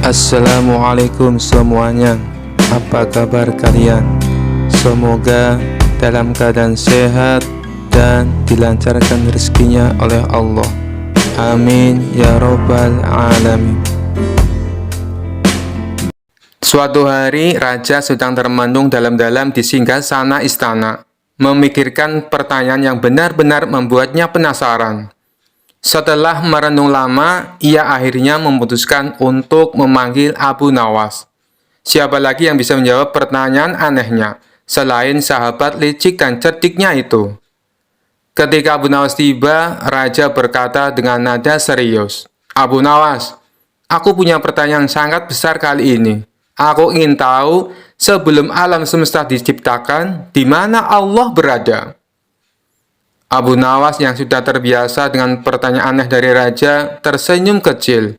Assalamualaikum semuanya. Apa kabar kalian? Semoga dalam keadaan sehat dan dilancarkan rezekinya oleh Allah. Amin ya robbal alamin. Suatu hari raja sedang termenung dalam-dalam di singgasana istana, memikirkan pertanyaan yang benar-benar membuatnya penasaran. Setelah merenung lama, ia akhirnya memutuskan untuk memanggil Abu Nawas. Siapa lagi yang bisa menjawab pertanyaan anehnya, selain sahabat licik dan cerdiknya itu? Ketika Abu Nawas tiba, raja berkata dengan nada serius, "Abu Nawas, aku punya pertanyaan sangat besar kali ini. Aku ingin tahu, sebelum alam semesta diciptakan, di mana Allah berada?" Abu Nawas yang sudah terbiasa dengan pertanyaan aneh dari raja tersenyum kecil.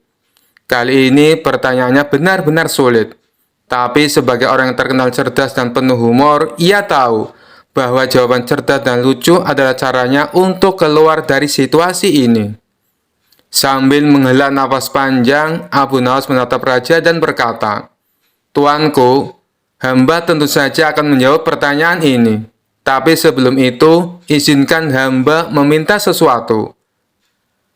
Kali ini pertanyaannya benar-benar sulit. Tapi sebagai orang yang terkenal cerdas dan penuh humor, ia tahu bahwa jawaban cerdas dan lucu adalah caranya untuk keluar dari situasi ini. Sambil menghela nafas panjang, Abu Nawas menatap raja dan berkata, "Tuanku, hamba tentu saja akan menjawab pertanyaan ini. Tapi sebelum itu, izinkan hamba meminta sesuatu."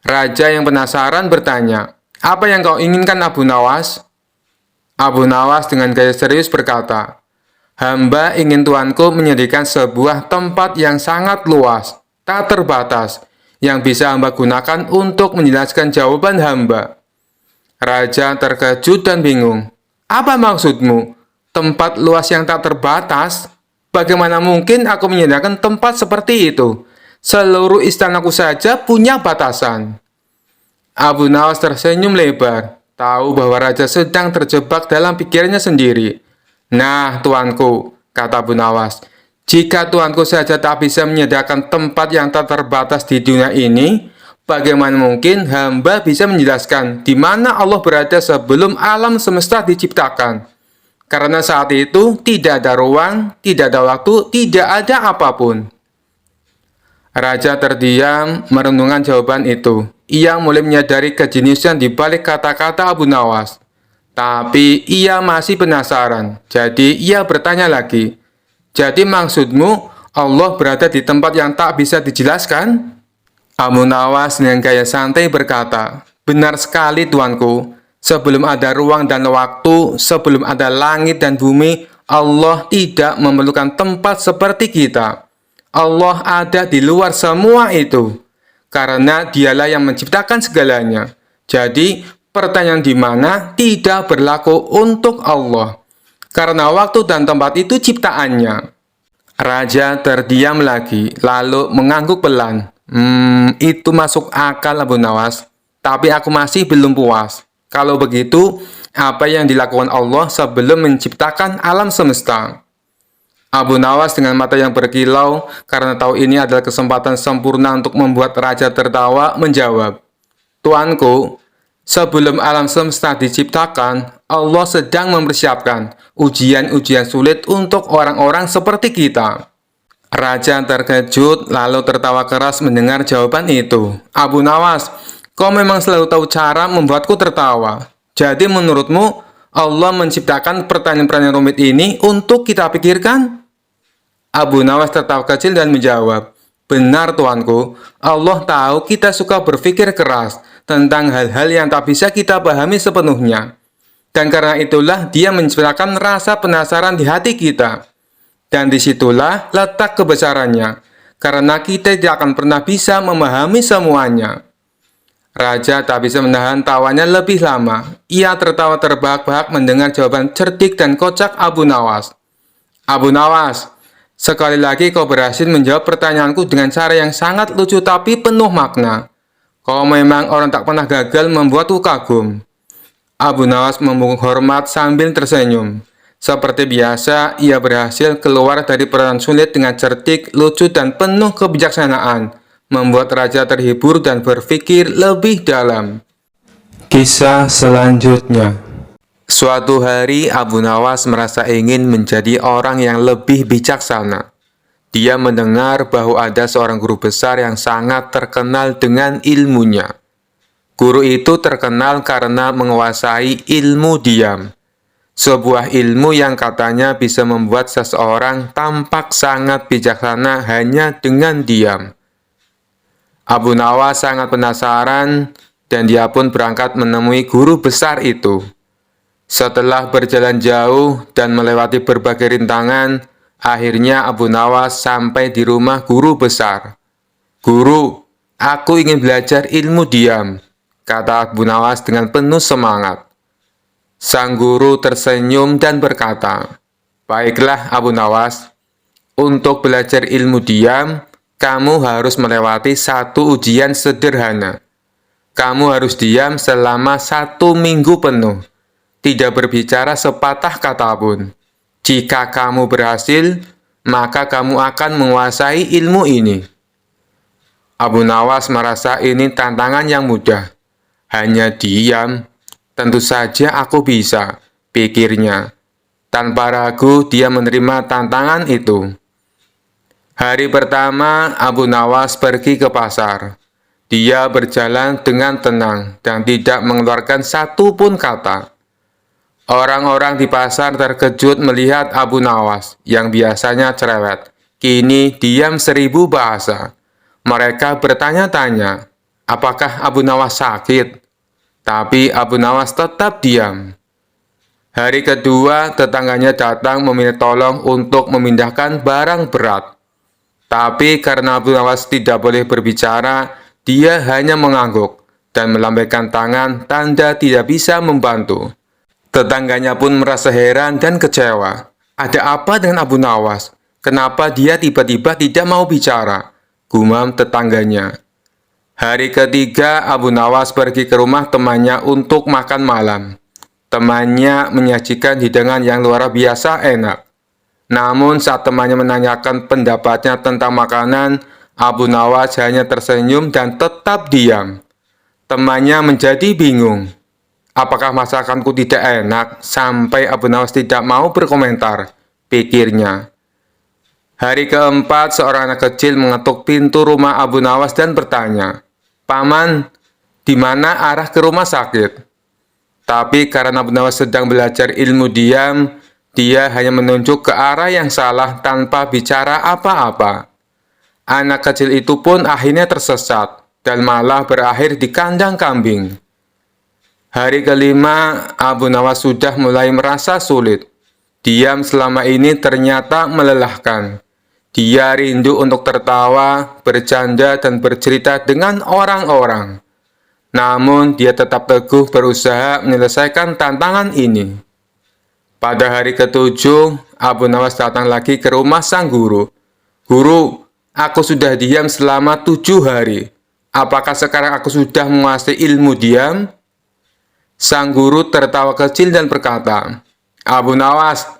Raja yang penasaran bertanya, "Apa yang kau inginkan, Abu Nawas?" Abu Nawas dengan gaya serius berkata, "Hamba ingin tuanku menyediakan sebuah tempat yang sangat luas, tak terbatas, yang bisa hamba gunakan untuk menjelaskan jawaban hamba." Raja terkejut dan bingung. "Apa maksudmu? Tempat luas yang tak terbatas? Bagaimana mungkin aku menyediakan tempat seperti itu? Seluruh istanaku saja punya batasan." Abu Nawas tersenyum lebar, tahu bahwa raja sedang terjebak dalam pikirannya sendiri. "Nah, tuanku," kata Abu Nawas, "jika tuanku saja tak bisa menyediakan tempat yang tak terbatas di dunia ini, bagaimana mungkin hamba bisa menjelaskan di mana Allah berada sebelum alam semesta diciptakan? Karena saat itu tidak ada ruang, tidak ada waktu, tidak ada apapun." Raja terdiam merenungkan jawaban itu. Ia mulai menyadari kejeniusan di balik kata-kata Abu Nawas. Tapi ia masih penasaran. Jadi ia bertanya lagi, "Jadi maksudmu Allah berada di tempat yang tak bisa dijelaskan?" Abu Nawas dengan gaya santai berkata, "Benar sekali tuanku. Sebelum ada ruang dan waktu, sebelum ada langit dan bumi, Allah tidak memerlukan tempat seperti kita. Allah ada di luar semua itu, karena Dialah yang menciptakan segalanya. Jadi, pertanyaan di mana tidak berlaku untuk Allah, karena waktu dan tempat itu ciptaannya." Raja terdiam lagi, lalu mengangguk pelan. Itu masuk akal, Abu Nawas. Tapi aku masih belum puas. Kalau begitu, apa yang dilakukan Allah sebelum menciptakan alam semesta? Abu Nawas dengan mata yang berkilau, karena tahu ini adalah kesempatan sempurna untuk membuat raja tertawa, menjawab, "Tuanku, sebelum alam semesta diciptakan, Allah sedang mempersiapkan ujian-ujian sulit untuk orang-orang seperti kita." Raja terkejut, lalu tertawa keras mendengar jawaban itu. "Abu Nawas, kau memang selalu tahu cara membuatku tertawa. Jadi menurutmu, Allah menciptakan pertanyaan-pertanyaan rumit ini untuk kita pikirkan?" Abu Nawas tertawa kecil dan menjawab, "Benar tuanku, Allah tahu kita suka berpikir keras tentang hal-hal yang tak bisa kita pahami sepenuhnya. Dan karena itulah Dia menciptakan rasa penasaran di hati kita. Dan disitulah letak kebesarannya, karena kita tidak akan pernah bisa memahami semuanya." Raja tak bisa menahan tawanya lebih lama. Ia tertawa terbahak-bahak mendengar jawaban cerdik dan kocak Abu Nawas. "Abu Nawas, sekali lagi kau berhasil menjawab pertanyaanku dengan cara yang sangat lucu tapi penuh makna. Kau memang orang tak pernah gagal membuatku kagum." Abu Nawas membungkuk hormat sambil tersenyum. Seperti biasa, ia berhasil keluar dari pertanyaan sulit dengan cerdik, lucu, dan penuh kebijaksanaan, membuat raja terhibur dan berpikir lebih dalam. Kisah selanjutnya. Suatu hari, Abu Nawas merasa ingin menjadi orang yang lebih bijaksana. Dia mendengar bahwa ada seorang guru besar yang sangat terkenal dengan ilmunya. Guru itu terkenal karena menguasai ilmu diam, sebuah ilmu yang katanya bisa membuat seseorang tampak sangat bijaksana hanya dengan diam. Abu Nawas sangat penasaran dan dia pun berangkat menemui guru besar itu. Setelah berjalan jauh dan melewati berbagai rintangan, akhirnya Abu Nawas sampai di rumah guru besar. "Guru, aku ingin belajar ilmu diam," kata Abu Nawas dengan penuh semangat. Sang guru tersenyum dan berkata, "Baiklah Abu Nawas, untuk belajar ilmu diam, kamu harus melewati satu ujian sederhana. Kamu harus diam selama 1 minggu penuh, tidak berbicara sepatah kata pun. Jika kamu berhasil, maka kamu akan menguasai ilmu ini." Abu Nawas merasa ini tantangan yang mudah. Hanya diam, tentu saja aku bisa, pikirnya. Tanpa ragu, dia menerima tantangan itu. Hari pertama, Abu Nawas pergi ke pasar. Dia berjalan dengan tenang dan tidak mengeluarkan satu pun kata. Orang-orang di pasar terkejut melihat Abu Nawas yang biasanya cerewet. Kini diam 1000 bahasa. Mereka bertanya-tanya, apakah Abu Nawas sakit? Tapi Abu Nawas tetap diam. Hari kedua, tetangganya datang meminta tolong untuk memindahkan barang berat. Tapi karena Abu Nawas tidak boleh berbicara, dia hanya mengangguk dan melambaikan tangan tanda tidak bisa membantu. Tetangganya pun merasa heran dan kecewa. Ada apa dengan Abu Nawas? Kenapa dia tiba-tiba tidak mau bicara? Gumam tetangganya. Hari ketiga, Abu Nawas pergi ke rumah temannya untuk makan malam. Temannya menyajikan hidangan yang luar biasa enak. Namun saat temannya menanyakan pendapatnya tentang makanan, Abu Nawas hanya tersenyum dan tetap diam. Temannya menjadi bingung. Apakah masakanku tidak enak sampai Abu Nawas tidak mau berkomentar, pikirnya. Hari keempat, seorang anak kecil mengetuk pintu rumah Abu Nawas dan bertanya, "Paman, di mana arah ke rumah sakit?" Tapi karena Abu Nawas sedang belajar ilmu diam, dia hanya menunjuk ke arah yang salah tanpa bicara apa-apa. Anak kecil itu pun akhirnya tersesat dan malah berakhir di kandang kambing. Hari kelima, Abu Nawas sudah mulai merasa sulit. Diam selama ini ternyata melelahkan. Dia rindu untuk tertawa, bercanda, dan bercerita dengan orang-orang. Namun, dia tetap teguh berusaha menyelesaikan tantangan ini. Pada hari ketujuh, Abu Nawas datang lagi ke rumah sang guru. "Guru, aku sudah diam selama 7 hari. Apakah sekarang aku sudah menguasai ilmu diam?" Sang guru tertawa kecil dan berkata, "Abu Nawas,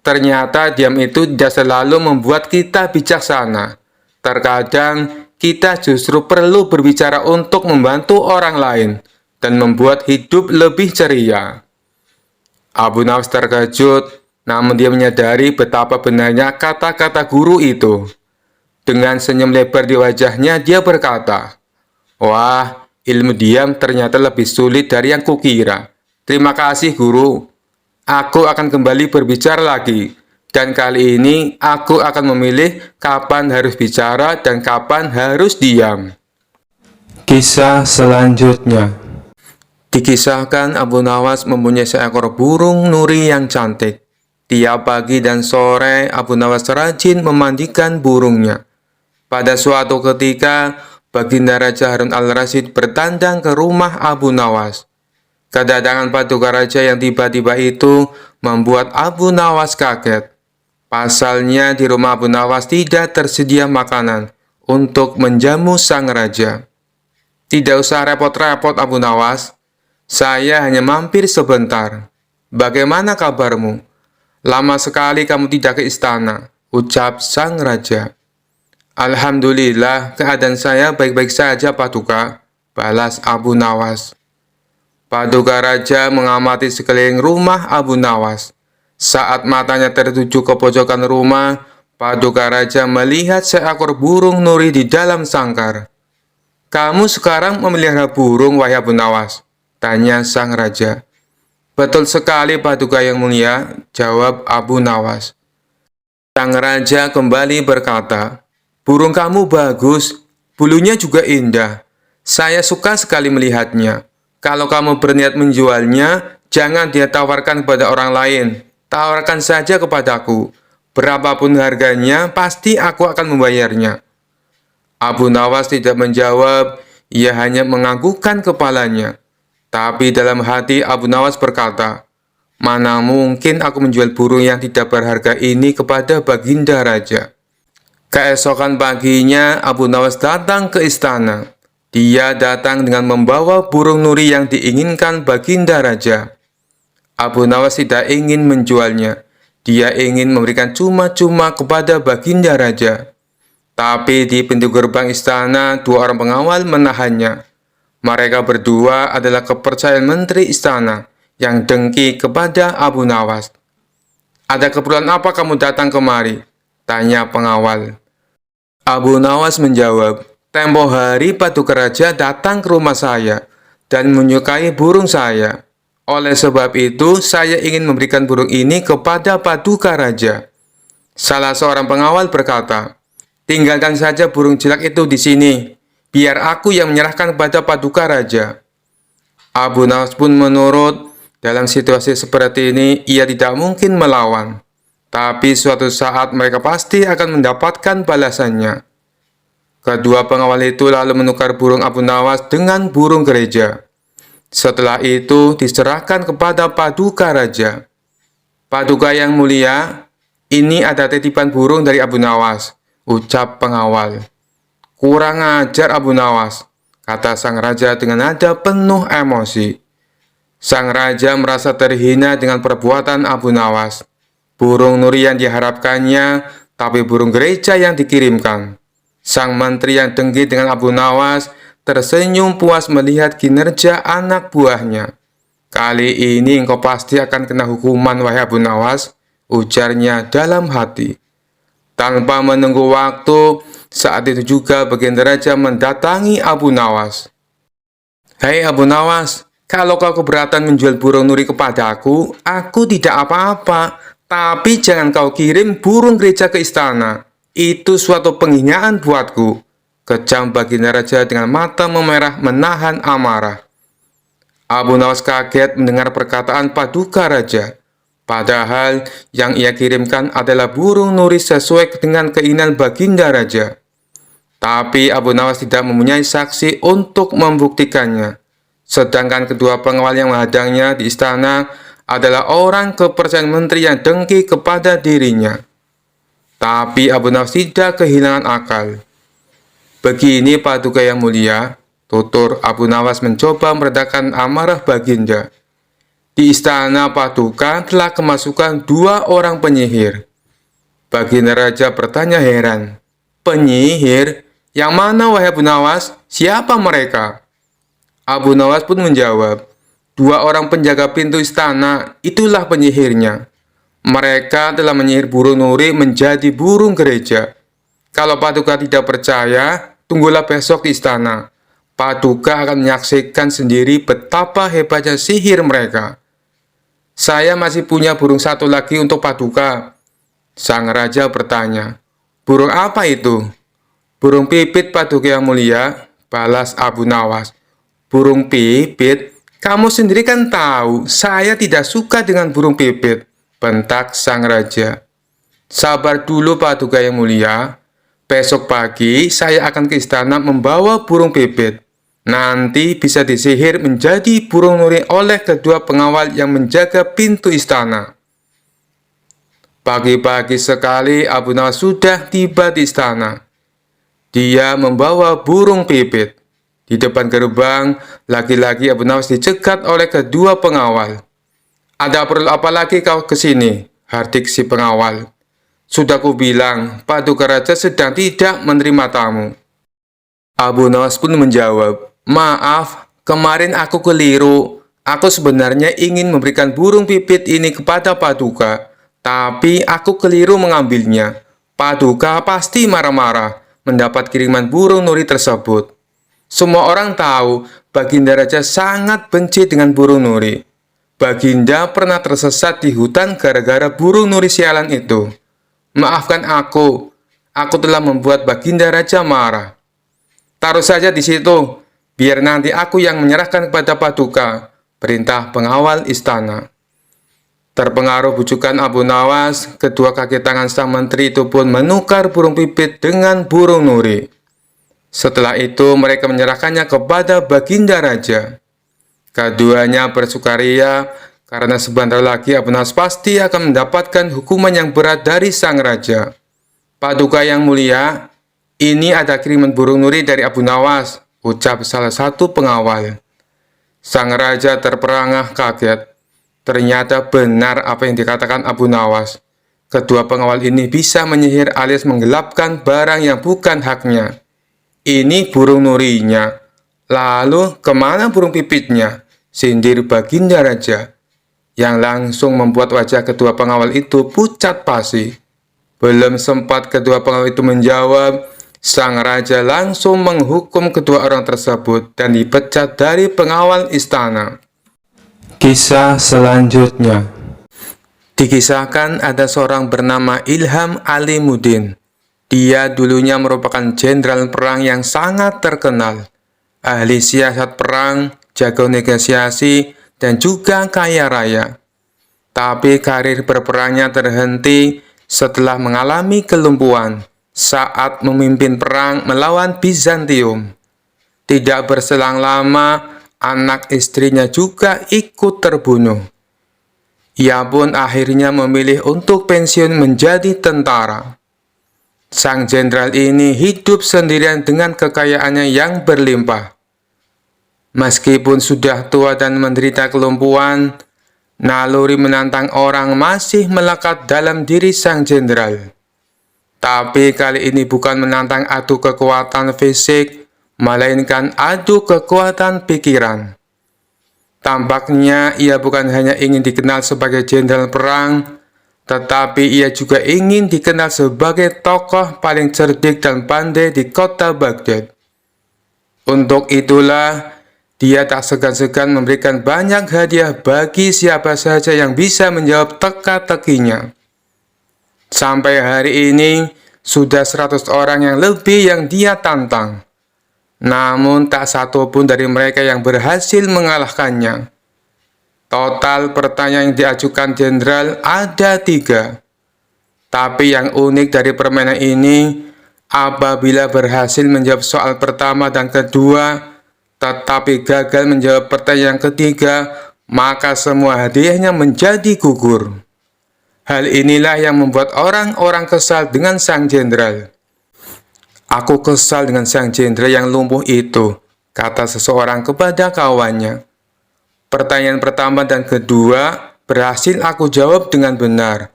ternyata diam itu tidak selalu membuat kita bijaksana. Terkadang kita justru perlu berbicara untuk membantu orang lain dan membuat hidup lebih ceria." Abu Nawas terkejut, namun dia menyadari betapa benarnya kata-kata guru itu. Dengan senyum lebar di wajahnya, dia berkata, "Wah, ilmu diam ternyata lebih sulit dari yang kukira. Terima kasih, guru. Aku akan kembali berbicara lagi, dan kali ini aku akan memilih kapan harus bicara dan kapan harus diam." Kisah selanjutnya. Dikisahkan Abu Nawas mempunyai seekor burung nuri yang cantik. Tiap pagi dan sore, Abu Nawas rajin memandikan burungnya. Pada suatu ketika, Baginda Raja Harun al-Rasyid bertandang ke rumah Abu Nawas. Kedatangan paduka raja yang tiba-tiba itu membuat Abu Nawas kaget. Pasalnya di rumah Abu Nawas tidak tersedia makanan untuk menjamu sang raja. "Tidak usah repot-repot Abu Nawas, saya hanya mampir sebentar. Bagaimana kabarmu? Lama sekali kamu tidak ke istana," ucap sang raja. "Alhamdulillah, keadaan saya baik-baik saja, Paduka," balas Abu Nawas. Paduka raja mengamati sekeliling rumah Abu Nawas. Saat matanya tertuju ke pojokan rumah, Paduka raja melihat seekor burung nuri di dalam sangkar. Kamu sekarang memelihara burung, wahai Abu Nawas? Tanya sang raja. Betul sekali, Paduka Yang Mulia, jawab Abu Nawas. Sang raja kembali berkata, burung kamu bagus, bulunya juga indah. Saya suka sekali melihatnya. Kalau kamu berniat menjualnya, jangan dia tawarkan kepada orang lain. Tawarkan saja kepadaku. Berapapun harganya, pasti aku akan membayarnya. Abu Nawas tidak menjawab, ia hanya menganggukkan kepalanya. Tapi dalam hati Abu Nawas berkata, mana mungkin aku menjual burung yang tidak berharga ini kepada Baginda Raja. Keesokan paginya, Abu Nawas datang ke istana. Dia datang dengan membawa burung nuri yang diinginkan Baginda Raja. Abu Nawas tidak ingin menjualnya. Dia ingin memberikan cuma-cuma kepada Baginda Raja. Tapi di pintu gerbang istana, dua orang pengawal menahannya. Mereka berdua adalah kepercayaan menteri istana yang dengki kepada Abu Nawas. Ada keperluan apa kamu datang kemari? Tanya pengawal. Abu Nawas menjawab, tempo hari Paduka Raja datang ke rumah saya dan menyukai burung saya. Oleh sebab itu, saya ingin memberikan burung ini kepada Paduka Raja. Salah seorang pengawal berkata, tinggalkan saja burung jelek itu di sini. Biar aku yang menyerahkan kepada Paduka Raja. Abu Nawas pun menurut. Dalam situasi seperti ini, ia tidak mungkin melawan. Tapi suatu saat mereka pasti akan mendapatkan balasannya. Kedua pengawal itu lalu menukar burung Abu Nawas dengan burung gereja. Setelah itu diserahkan kepada Paduka Raja. Paduka Yang Mulia, ini ada titipan burung dari Abu Nawas, ucap pengawal. Kurang ajar Abu Nawas, kata sang raja dengan nada penuh emosi. Sang raja merasa terhina dengan perbuatan Abu Nawas. Burung nuri yang diharapkannya, tapi burung gereja yang dikirimkan. Sang menteri yang dengki dengan Abu Nawas tersenyum puas melihat kinerja anak buahnya. Kali ini engkau pasti akan kena hukuman, wahai Abu Nawas, ujarnya dalam hati. Tanpa menunggu waktu, saat itu juga Baginda Raja mendatangi Abu Nawas. Hei Abu Nawas, kalau kau keberatan menjual burung nuri kepadaku, aku tidak apa-apa. Tapi jangan kau kirim burung gereja ke istana. Itu suatu penghinaan buatku. Kejam Baginda Raja dengan mata memerah menahan amarah. Abu Nawas kaget mendengar perkataan Paduka Raja. Padahal yang ia kirimkan adalah burung nuri sesuai dengan keinginan Baginda Raja. Tapi Abu Nawas tidak mempunyai saksi untuk membuktikannya. Sedangkan kedua pengawal yang menghadangnya di istana adalah orang kepercayaan menteri yang dengki kepada dirinya. Tapi Abu Nawas tidak kehilangan akal. Begini Paduka Yang Mulia, tutur Abu Nawas mencoba meredakan amarah Baginda. Di istana Paduka telah kemasukan dua orang penyihir. Baginda Raja bertanya heran. Penyihir? Yang mana wahai Abu Nawas? Siapa mereka? Abu Nawas pun menjawab, dua orang penjaga pintu istana, itulah penyihirnya. Mereka telah menyihir burung nuri menjadi burung gereja. Kalau Paduka tidak percaya, tunggulah besok di istana. Paduka akan menyaksikan sendiri betapa hebatnya sihir mereka. Saya masih punya burung satu lagi untuk Paduka. Sang raja bertanya, burung apa itu? Burung pipit Paduka Yang Mulia, balas Abu Nawas. Burung pipit? Kamu sendiri kan tahu, saya tidak suka dengan burung pipit, bentak sang raja. Sabar dulu Paduka Yang Mulia, besok pagi saya akan ke istana membawa burung pipit. Nanti bisa disihir menjadi burung nuri oleh kedua pengawal yang menjaga pintu istana. Pagi-pagi sekali Abu Nawas sudah tiba di istana. Dia membawa burung pipit. Di depan gerbang, lagi-lagi Abu Nawas dicegat oleh kedua pengawal. Ada perlu apa lagi kau ke sini? Hardik si pengawal. Sudah kubilang, Paduka Raja sedang tidak menerima tamu. Abu Nawas pun menjawab, maaf, kemarin aku keliru. Aku sebenarnya ingin memberikan burung pipit ini kepada Paduka, tapi aku keliru mengambilnya. Paduka pasti marah-marah mendapat kiriman burung nuri tersebut. Semua orang tahu Baginda Raja sangat benci dengan burung nuri. Baginda pernah tersesat di hutan gara-gara burung nuri sialan itu. Maafkan aku telah membuat Baginda Raja marah. Taruh saja di situ, biar nanti aku yang menyerahkan kepada Paduka, perintah pengawal istana. Terpengaruh bujukan Abu Nawas, kedua kaki tangan sang menteri itu pun menukar burung pipit dengan burung nuri. Setelah itu mereka menyerahkannya kepada Baginda Raja. Keduanya bersukaria karena sebentar lagi Abu Nawas pasti akan mendapatkan hukuman yang berat dari sang raja. Paduka yang mulia, ini ada kiriman burung nuri dari Abu Nawas, ucap salah satu pengawal. Sang raja terperangah kaget. Ternyata benar apa yang dikatakan Abu Nawas. Kedua pengawal ini bisa menyihir alias menggelapkan barang yang bukan haknya. Ini burung nurinya. Lalu kemana burung pipitnya? Sindir Baginda Raja, yang langsung membuat wajah kedua pengawal itu pucat pasi. Belum sempat kedua pengawal itu menjawab, sang raja langsung menghukum kedua orang tersebut dan dipecat dari pengawal istana. Kisah selanjutnya. Dikisahkan ada seorang bernama Ilham Alimuddin. Dia dulunya merupakan jenderal perang yang sangat terkenal, ahli siasat perang, jago negosiasi, dan juga kaya raya. Tapi karir berperangnya terhenti setelah mengalami kelumpuhan saat memimpin perang melawan Bizantium. Tidak berselang lama, anak istrinya juga ikut terbunuh. Ia pun akhirnya memilih untuk pensiun menjadi tentara. Sang jenderal ini hidup sendirian dengan kekayaannya yang berlimpah. Meskipun sudah tua dan menderita kelumpuhan, naluri menantang orang masih melekat dalam diri sang jenderal. Tapi kali ini bukan menantang adu kekuatan fisik, melainkan adu kekuatan pikiran. Tampaknya ia bukan hanya ingin dikenal sebagai jenderal perang, tetapi ia juga ingin dikenal sebagai tokoh paling cerdik dan pandai di kota Baghdad. Untuk itulah, dia tak segan-segan memberikan banyak hadiah bagi siapa saja yang bisa menjawab teka-tekinya. Sampai hari ini, sudah 100 orang yang lebih yang dia tantang. Namun tak satu pun dari mereka yang berhasil mengalahkannya. Total pertanyaan yang diajukan jenderal ada 3. Tapi yang unik dari permainan ini, apabila berhasil menjawab soal pertama dan kedua, tetapi gagal menjawab pertanyaan ketiga, maka semua hadiahnya menjadi gugur. Hal inilah yang membuat orang-orang kesal dengan sang jenderal. Aku kesal dengan sang jenderal yang lumpuh itu, kata seseorang kepada kawannya. Pertanyaan pertama dan kedua berhasil aku jawab dengan benar.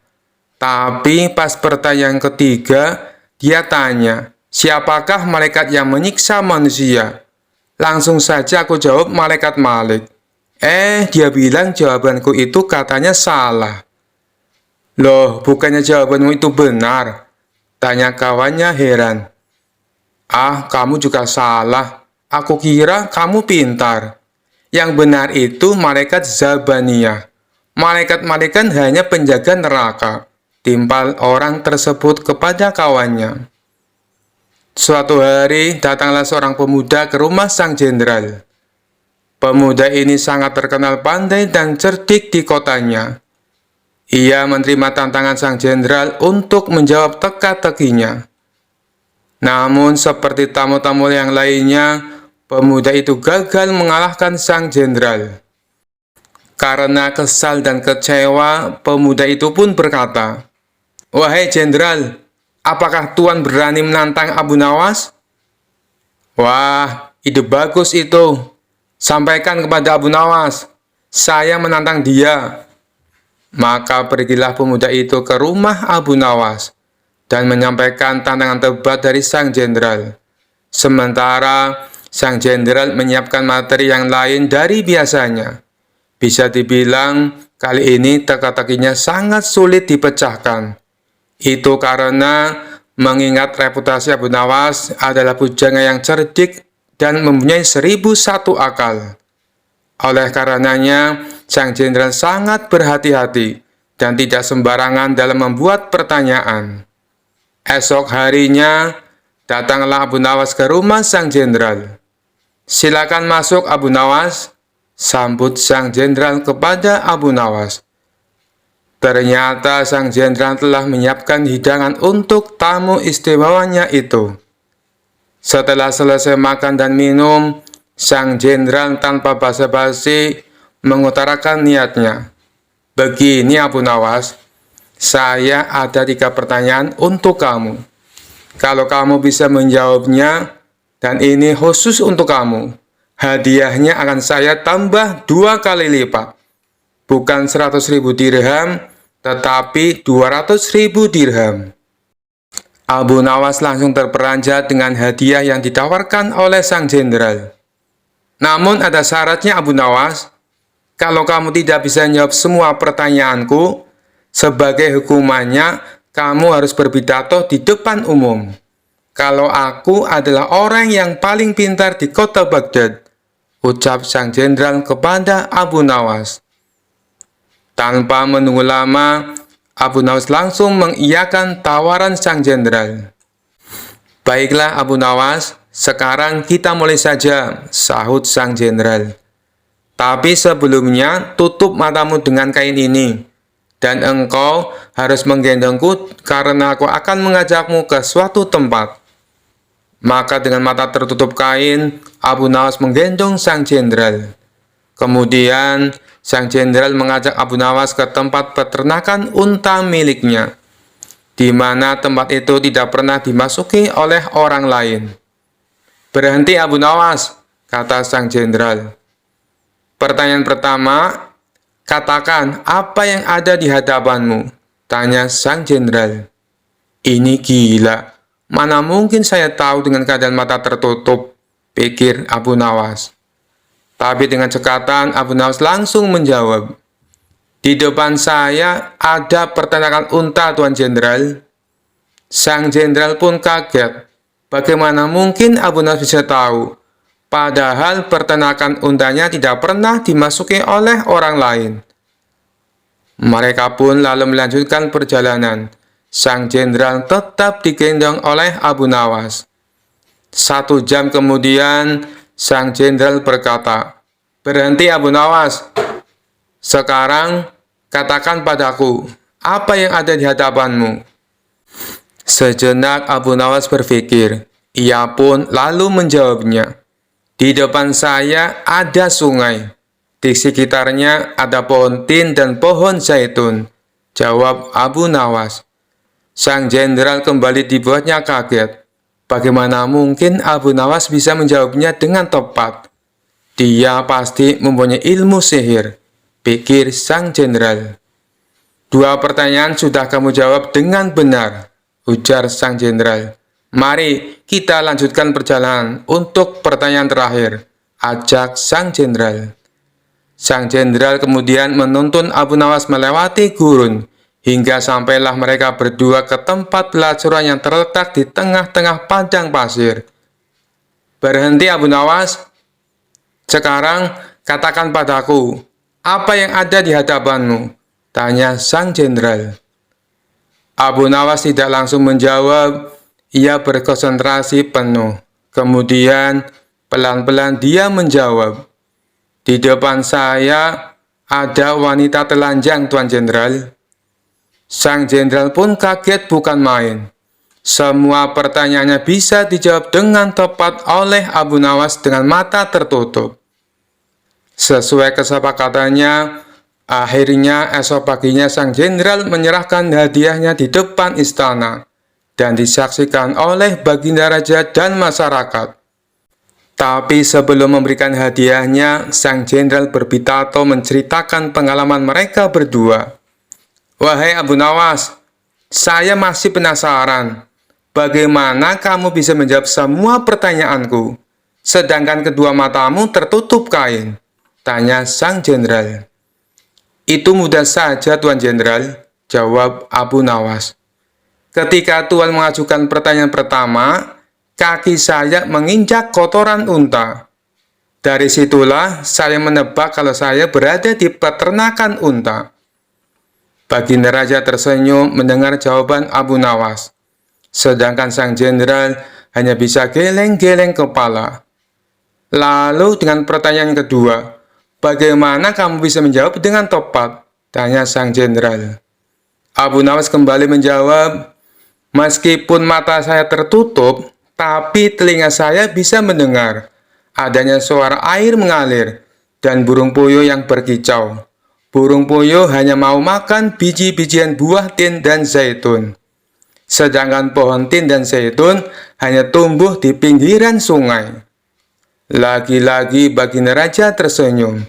Tapi pas pertanyaan ketiga, dia tanya, siapakah malaikat yang menyiksa manusia? Langsung saja aku jawab malaikat Malik. Dia bilang jawabanku itu katanya salah. Loh, bukannya jawabanmu itu benar? Tanya kawannya heran. Kamu juga salah. Aku kira kamu pintar. Yang benar itu malaikat Zabaniyah. Malaikat-malaikat hanya penjaga neraka. Timpal orang tersebut kepada kawannya. Suatu hari, datanglah seorang pemuda ke rumah sang jenderal. Pemuda ini sangat terkenal pandai dan cerdik di kotanya. Ia menerima tantangan sang jenderal untuk menjawab teka-tekinya. Namun seperti tamu-tamu yang lainnya, pemuda itu gagal mengalahkan sang jenderal. Karena kesal dan kecewa, pemuda itu pun berkata, "Wahai jenderal, apakah Tuan berani menantang Abu Nawas?" "Wah, ide bagus itu. Sampaikan kepada Abu Nawas, saya menantang dia." Maka pergilah pemuda itu ke rumah Abu Nawas dan menyampaikan tantangan debat dari sang jenderal. Sementara sang jenderal menyiapkan materi yang lain dari biasanya. Bisa dibilang kali ini teka-tekinya sangat sulit dipecahkan. Itu karena mengingat reputasi Abu Nawas adalah pujangga yang cerdik dan mempunyai 1001 akal. Oleh karenanya, sang jenderal sangat berhati-hati dan tidak sembarangan dalam membuat pertanyaan. Esok harinya, datanglah Abu Nawas ke rumah sang jenderal. "Silakan masuk, Abu Nawas," sambut sang jenderal kepada Abu Nawas. Ternyata sang jenderal telah menyiapkan hidangan untuk tamu istimewanya itu. Setelah selesai makan dan minum, sang jenderal tanpa basa-basi mengutarakan niatnya. "Begini Abu Nawas, saya ada 3 pertanyaan untuk kamu. Kalau kamu bisa menjawabnya, dan ini khusus untuk kamu, hadiahnya akan saya tambah 2 kali lipat. Bukan 100.000 dirham, tetapi 200.000 dirham." Abu Nawas langsung terperanjat dengan hadiah yang ditawarkan oleh sang jenderal. "Namun ada syaratnya Abu Nawas. Kalau kamu tidak bisa menjawab semua pertanyaanku, sebagai hukumannya kamu harus berpidato di depan umum. Kalau aku adalah orang yang paling pintar di kota Baghdad," ucap sang jenderal kepada Abu Nawas. Tanpa menunggu lama, Abu Nawas langsung mengiyakan tawaran sang jenderal. "Baiklah Abu Nawas, sekarang kita mulai saja," sahut sang jenderal. "Tapi sebelumnya tutup matamu dengan kain ini, dan engkau harus menggendongku karena aku akan mengajakmu ke suatu tempat." Maka dengan mata tertutup kain, Abu Nawas menggendong sang jenderal. Kemudian, sang jenderal mengajak Abu Nawas ke tempat peternakan unta miliknya, di mana tempat itu tidak pernah dimasuki oleh orang lain. "Berhenti Abu Nawas," kata sang jenderal. "Pertanyaan pertama, katakan apa yang ada di hadapanmu," tanya sang jenderal. "Ini gila, mana mungkin saya tahu dengan keadaan mata tertutup," pikir Abu Nawas. Tapi dengan cekatan, Abu Nawas langsung menjawab, "Di depan saya ada peternakan unta, Tuan Jenderal." Sang jenderal pun kaget. Bagaimana mungkin Abu Nawas bisa tahu? Padahal peternakan untanya tidak pernah dimasuki oleh orang lain. Mereka pun lalu melanjutkan perjalanan. Sang jenderal tetap digendong oleh Abu Nawas. 1 jam kemudian, sang jenderal berkata, "Berhenti Abu Nawas. Sekarang katakan padaku, apa yang ada di hadapanmu?" Sejenak Abu Nawas berpikir. Ia pun lalu menjawabnya, "Di depan saya ada sungai. Di sekitarnya ada pohon tin dan pohon zaitun," jawab Abu Nawas. Sang jenderal kembali dibuatnya kaget. Bagaimana mungkin Abu Nawas bisa menjawabnya dengan tepat? Dia pasti mempunyai ilmu sihir, pikir sang jenderal. "2 pertanyaan sudah kamu jawab dengan benar," ujar sang jenderal. "Mari kita lanjutkan perjalanan untuk pertanyaan terakhir," ajak sang jenderal. Sang jenderal kemudian menuntun Abu Nawas melewati gurun, hingga sampailah mereka berdua ke tempat pelacuran yang terletak di tengah-tengah padang pasir. "Berhenti Abu Nawas. Sekarang katakan padaku, apa yang ada di hadapanmu?" tanya sang jenderal. Abu Nawas tidak langsung menjawab. Ia berkonsentrasi penuh. Kemudian pelan-pelan dia menjawab, "Di depan saya ada wanita telanjang, Tuan Jenderal." Sang jenderal pun kaget bukan main. Semua pertanyaannya bisa dijawab dengan tepat oleh Abu Nawas dengan mata tertutup. Sesuai kesepakatannya, akhirnya esok paginya sang jenderal menyerahkan hadiahnya di depan istana dan disaksikan oleh baginda raja dan masyarakat. Tapi sebelum memberikan hadiahnya, sang jenderal berpidato menceritakan pengalaman mereka berdua. "Wahai Abu Nawas, saya masih penasaran. Bagaimana kamu bisa menjawab semua pertanyaanku, sedangkan kedua matamu tertutup kain?" tanya sang jenderal. "Itu mudah saja, Tuan Jenderal," jawab Abu Nawas. "Ketika Tuan mengajukan pertanyaan pertama, kaki saya menginjak kotoran unta. Dari situlah saya menebak kalau saya berada di peternakan unta. Baginda Raja tersenyum mendengar jawaban Abu Nawas. Sedangkan sang jenderal hanya bisa geleng-geleng kepala. Lalu dengan pertanyaan kedua, bagaimana kamu bisa menjawab dengan tepat? Tanya sang jenderal. Abu Nawas kembali menjawab, meskipun mata saya tertutup, tapi telinga saya bisa mendengar adanya suara air mengalir dan burung puyuh yang berkicau. Burung puyuh hanya mau makan biji-bijian buah tin dan zaitun. Sedangkan pohon tin dan zaitun hanya tumbuh di pinggiran sungai. Lagi-lagi Baginda Raja tersenyum.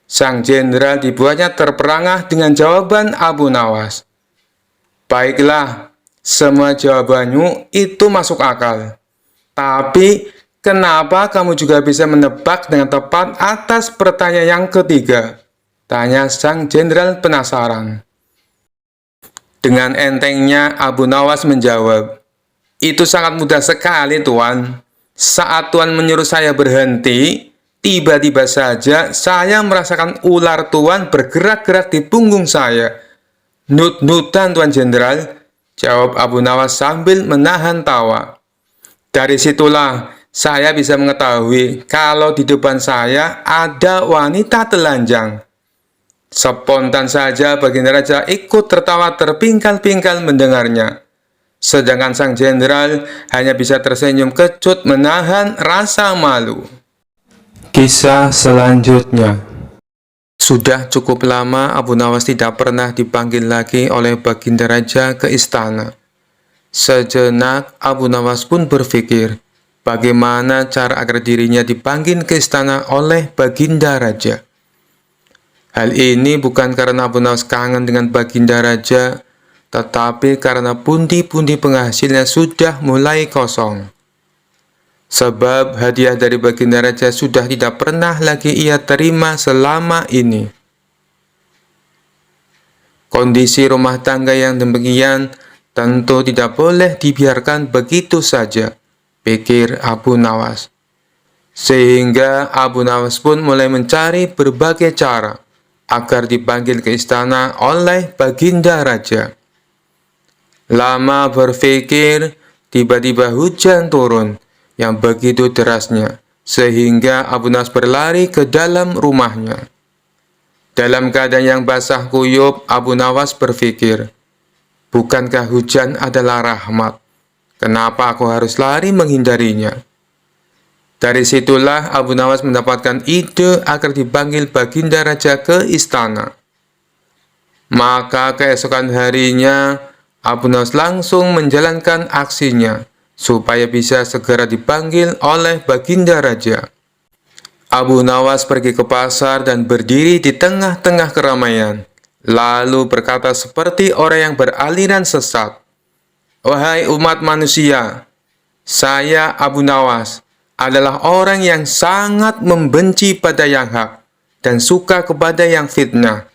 Sang jenderal dibuatnya terperangah dengan jawaban Abu Nawas. Baiklah, semua jawabanmu itu masuk akal. Tapi, kenapa kamu juga bisa menebak dengan tepat atas pertanyaan yang ketiga? Tanya sang jenderal penasaran. Dengan entengnya Abu Nawas menjawab, itu sangat mudah sekali, Tuan. Saat Tuan menyuruh saya berhenti, tiba-tiba saja saya merasakan ular Tuan bergerak-gerak di punggung saya. Nut-nutan, Tuan Jenderal, jawab Abu Nawas sambil menahan tawa. Dari situlah saya bisa mengetahui kalau di depan saya ada wanita telanjang. Spontan saja Baginda Raja ikut tertawa terpingkal-pingkal mendengarnya. Sedangkan sang jenderal hanya bisa tersenyum kecut menahan rasa malu. Kisah selanjutnya. Sudah cukup lama Abu Nawas tidak pernah dipanggil lagi oleh Baginda Raja ke istana. Sejenak Abu Nawas pun berpikir, bagaimana cara agar dirinya dipanggil ke istana oleh Baginda Raja. Hal ini bukan karena Abu Nawas kangen dengan Baginda Raja, tetapi karena pundi-pundi penghasilnya sudah mulai kosong. Sebab hadiah dari Baginda Raja sudah tidak pernah lagi ia terima selama ini. Kondisi rumah tangga yang demikian tentu tidak boleh dibiarkan begitu saja, pikir Abu Nawas. Sehingga Abu Nawas pun mulai mencari berbagai cara agar dipanggil ke istana oleh Baginda Raja. Lama berpikir, tiba-tiba hujan turun yang begitu derasnya, sehingga Abu Nawas berlari ke dalam rumahnya. Dalam keadaan yang basah kuyup, Abu Nawas berpikir, bukankah hujan adalah rahmat? Kenapa aku harus lari menghindarinya? Dari situlah Abu Nawas mendapatkan ide agar dipanggil Baginda Raja ke istana. Maka keesokan harinya, Abu Nawas langsung menjalankan aksinya, supaya bisa segera dipanggil oleh Baginda Raja. Abu Nawas pergi ke pasar dan berdiri di tengah-tengah keramaian, lalu berkata seperti orang yang beraliran sesat, "Wahai umat manusia, saya Abu Nawas adalah orang yang sangat membenci pada yang hak dan suka kepada yang fitnah.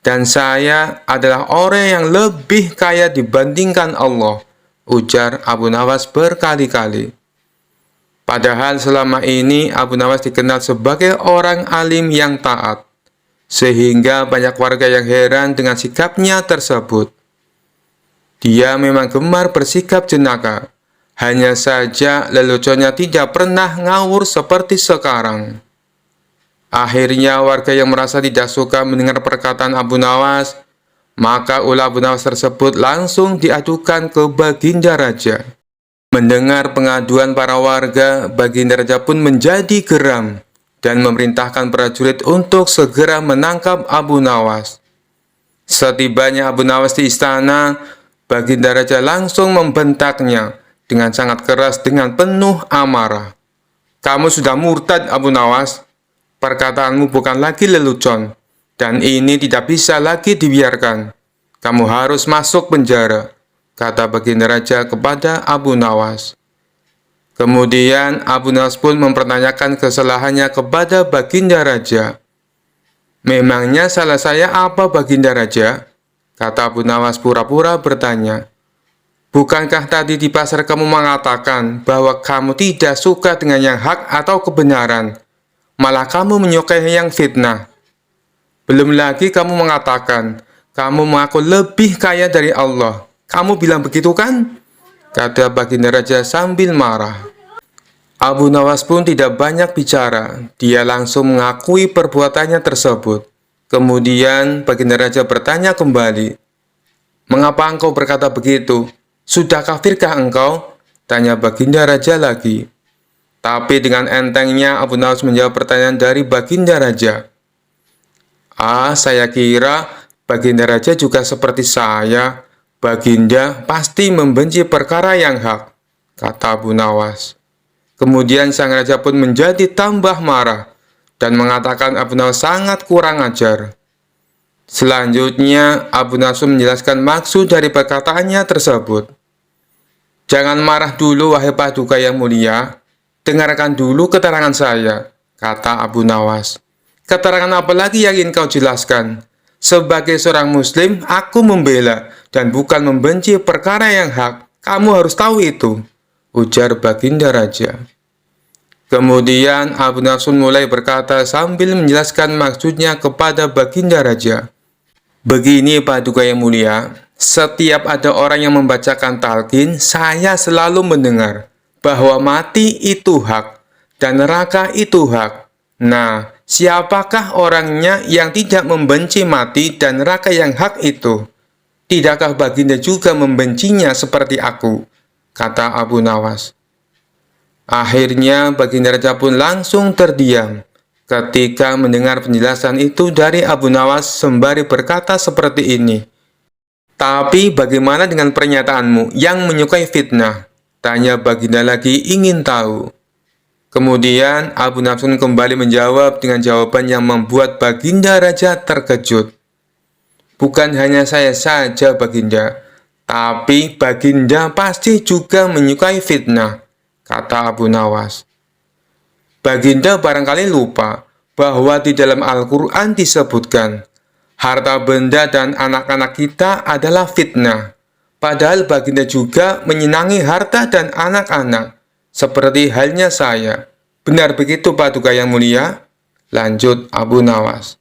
Dan saya adalah orang yang lebih kaya dibandingkan Allah," ujar Abu Nawas berkali-kali. Padahal selama ini Abu Nawas dikenal sebagai orang alim yang taat, sehingga banyak warga yang heran dengan sikapnya tersebut. Dia memang gemar bersikap jenaka, hanya saja leluconnya tidak pernah ngawur seperti sekarang. Akhirnya warga yang merasa tidak suka mendengar perkataan Abu Nawas, maka ulah Abu Nawas tersebut langsung diadukan ke Baginda Raja. Mendengar pengaduan para warga, Baginda Raja pun menjadi geram dan memerintahkan prajurit untuk segera menangkap Abu Nawas. Setibanya Abu Nawas di istana, Baginda Raja langsung membentaknya dengan sangat keras dengan penuh amarah. "Kamu sudah murtad, Abu Nawas. Perkataanmu bukan lagi lelucon, dan ini tidak bisa lagi dibiarkan. Kamu harus masuk penjara," kata Baginda Raja kepada Abu Nawas. Kemudian Abu Nawas pun mempertanyakan kesalahannya kepada Baginda Raja. "Memangnya salah saya apa, Baginda Raja?" kata Abu Nawas pura-pura bertanya. Bukankah tadi di pasar kamu mengatakan bahwa kamu tidak suka dengan yang hak atau kebenaran, malah kamu menyukai yang fitnah? Belum lagi kamu mengatakan, kamu mengaku lebih kaya dari Allah. Kamu bilang begitu kan? Kata Baginda Raja sambil marah. Abu Nawas pun tidak banyak bicara. Dia langsung mengakui perbuatannya tersebut. Kemudian Baginda Raja bertanya kembali, "Mengapa engkau berkata begitu? Sudah kafirkah engkau?" Tanya Baginda Raja lagi. Tapi dengan entengnya Abu Nawas menjawab pertanyaan dari Baginda Raja. Saya kira Baginda Raja juga seperti saya. Baginda pasti membenci perkara yang hak, kata Abu Nawas. Kemudian sang raja pun menjadi tambah marah dan mengatakan Abu Nawas sangat kurang ajar. Selanjutnya, Abu Nawas menjelaskan maksud dari perkataannya tersebut. "Jangan marah dulu, wahai Paduka yang mulia. Dengarkan dulu keterangan saya," kata Abu Nawas. "Keterangan apa lagi yang ingin kau jelaskan? Sebagai seorang muslim, aku membela dan bukan membenci perkara yang hak. Kamu harus tahu itu," ujar Baginda Raja. Kemudian Abu Nawas mulai berkata sambil menjelaskan maksudnya kepada Baginda Raja. "Begini Paduka yang mulia, setiap ada orang yang membacakan talqin, saya selalu mendengar bahwa mati itu hak dan neraka itu hak. Nah, siapakah orangnya yang tidak membenci mati dan neraka yang hak itu? Tidakkah Baginda juga membencinya seperti aku?" kata Abu Nawas. Akhirnya Baginda Raja pun langsung terdiam ketika mendengar penjelasan itu dari Abu Nawas sembari berkata seperti ini. "Tapi bagaimana dengan pernyataanmu yang menyukai fitnah?" tanya Baginda lagi ingin tahu. Kemudian Abu Nawas kembali menjawab dengan jawaban yang membuat Baginda Raja terkejut. "Bukan hanya saya saja Baginda, tapi Baginda pasti juga menyukai fitnah," kata Abu Nawas. "Baginda barangkali lupa bahwa di dalam Al-Quran disebutkan, harta benda dan anak-anak kita adalah fitnah. Padahal Baginda juga menyenangi harta dan anak-anak, seperti halnya saya. Benar begitu Paduka yang mulia?" lanjut Abu Nawas.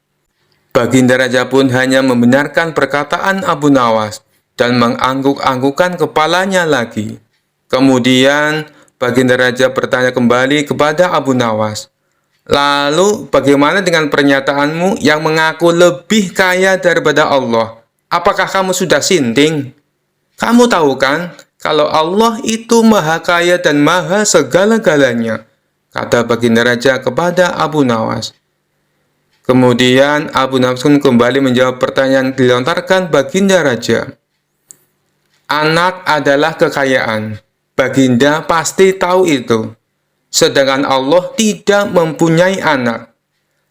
Baginda Raja pun hanya membenarkan perkataan Abu Nawas dan mengangguk-anggukkan kepalanya lagi. Kemudian Baginda Raja bertanya kembali kepada Abu Nawas, "Lalu bagaimana dengan pernyataanmu yang mengaku lebih kaya daripada Allah? Apakah kamu sudah sinting? Kamu tahu kan kalau Allah itu maha kaya dan maha segala-galanya," kata Baginda Raja kepada Abu Nawas. Kemudian Abu Nawas kembali menjawab pertanyaan dilontarkan Baginda Raja. "Anak adalah kekayaan. Baginda pasti tahu itu. Sedangkan Allah tidak mempunyai anak.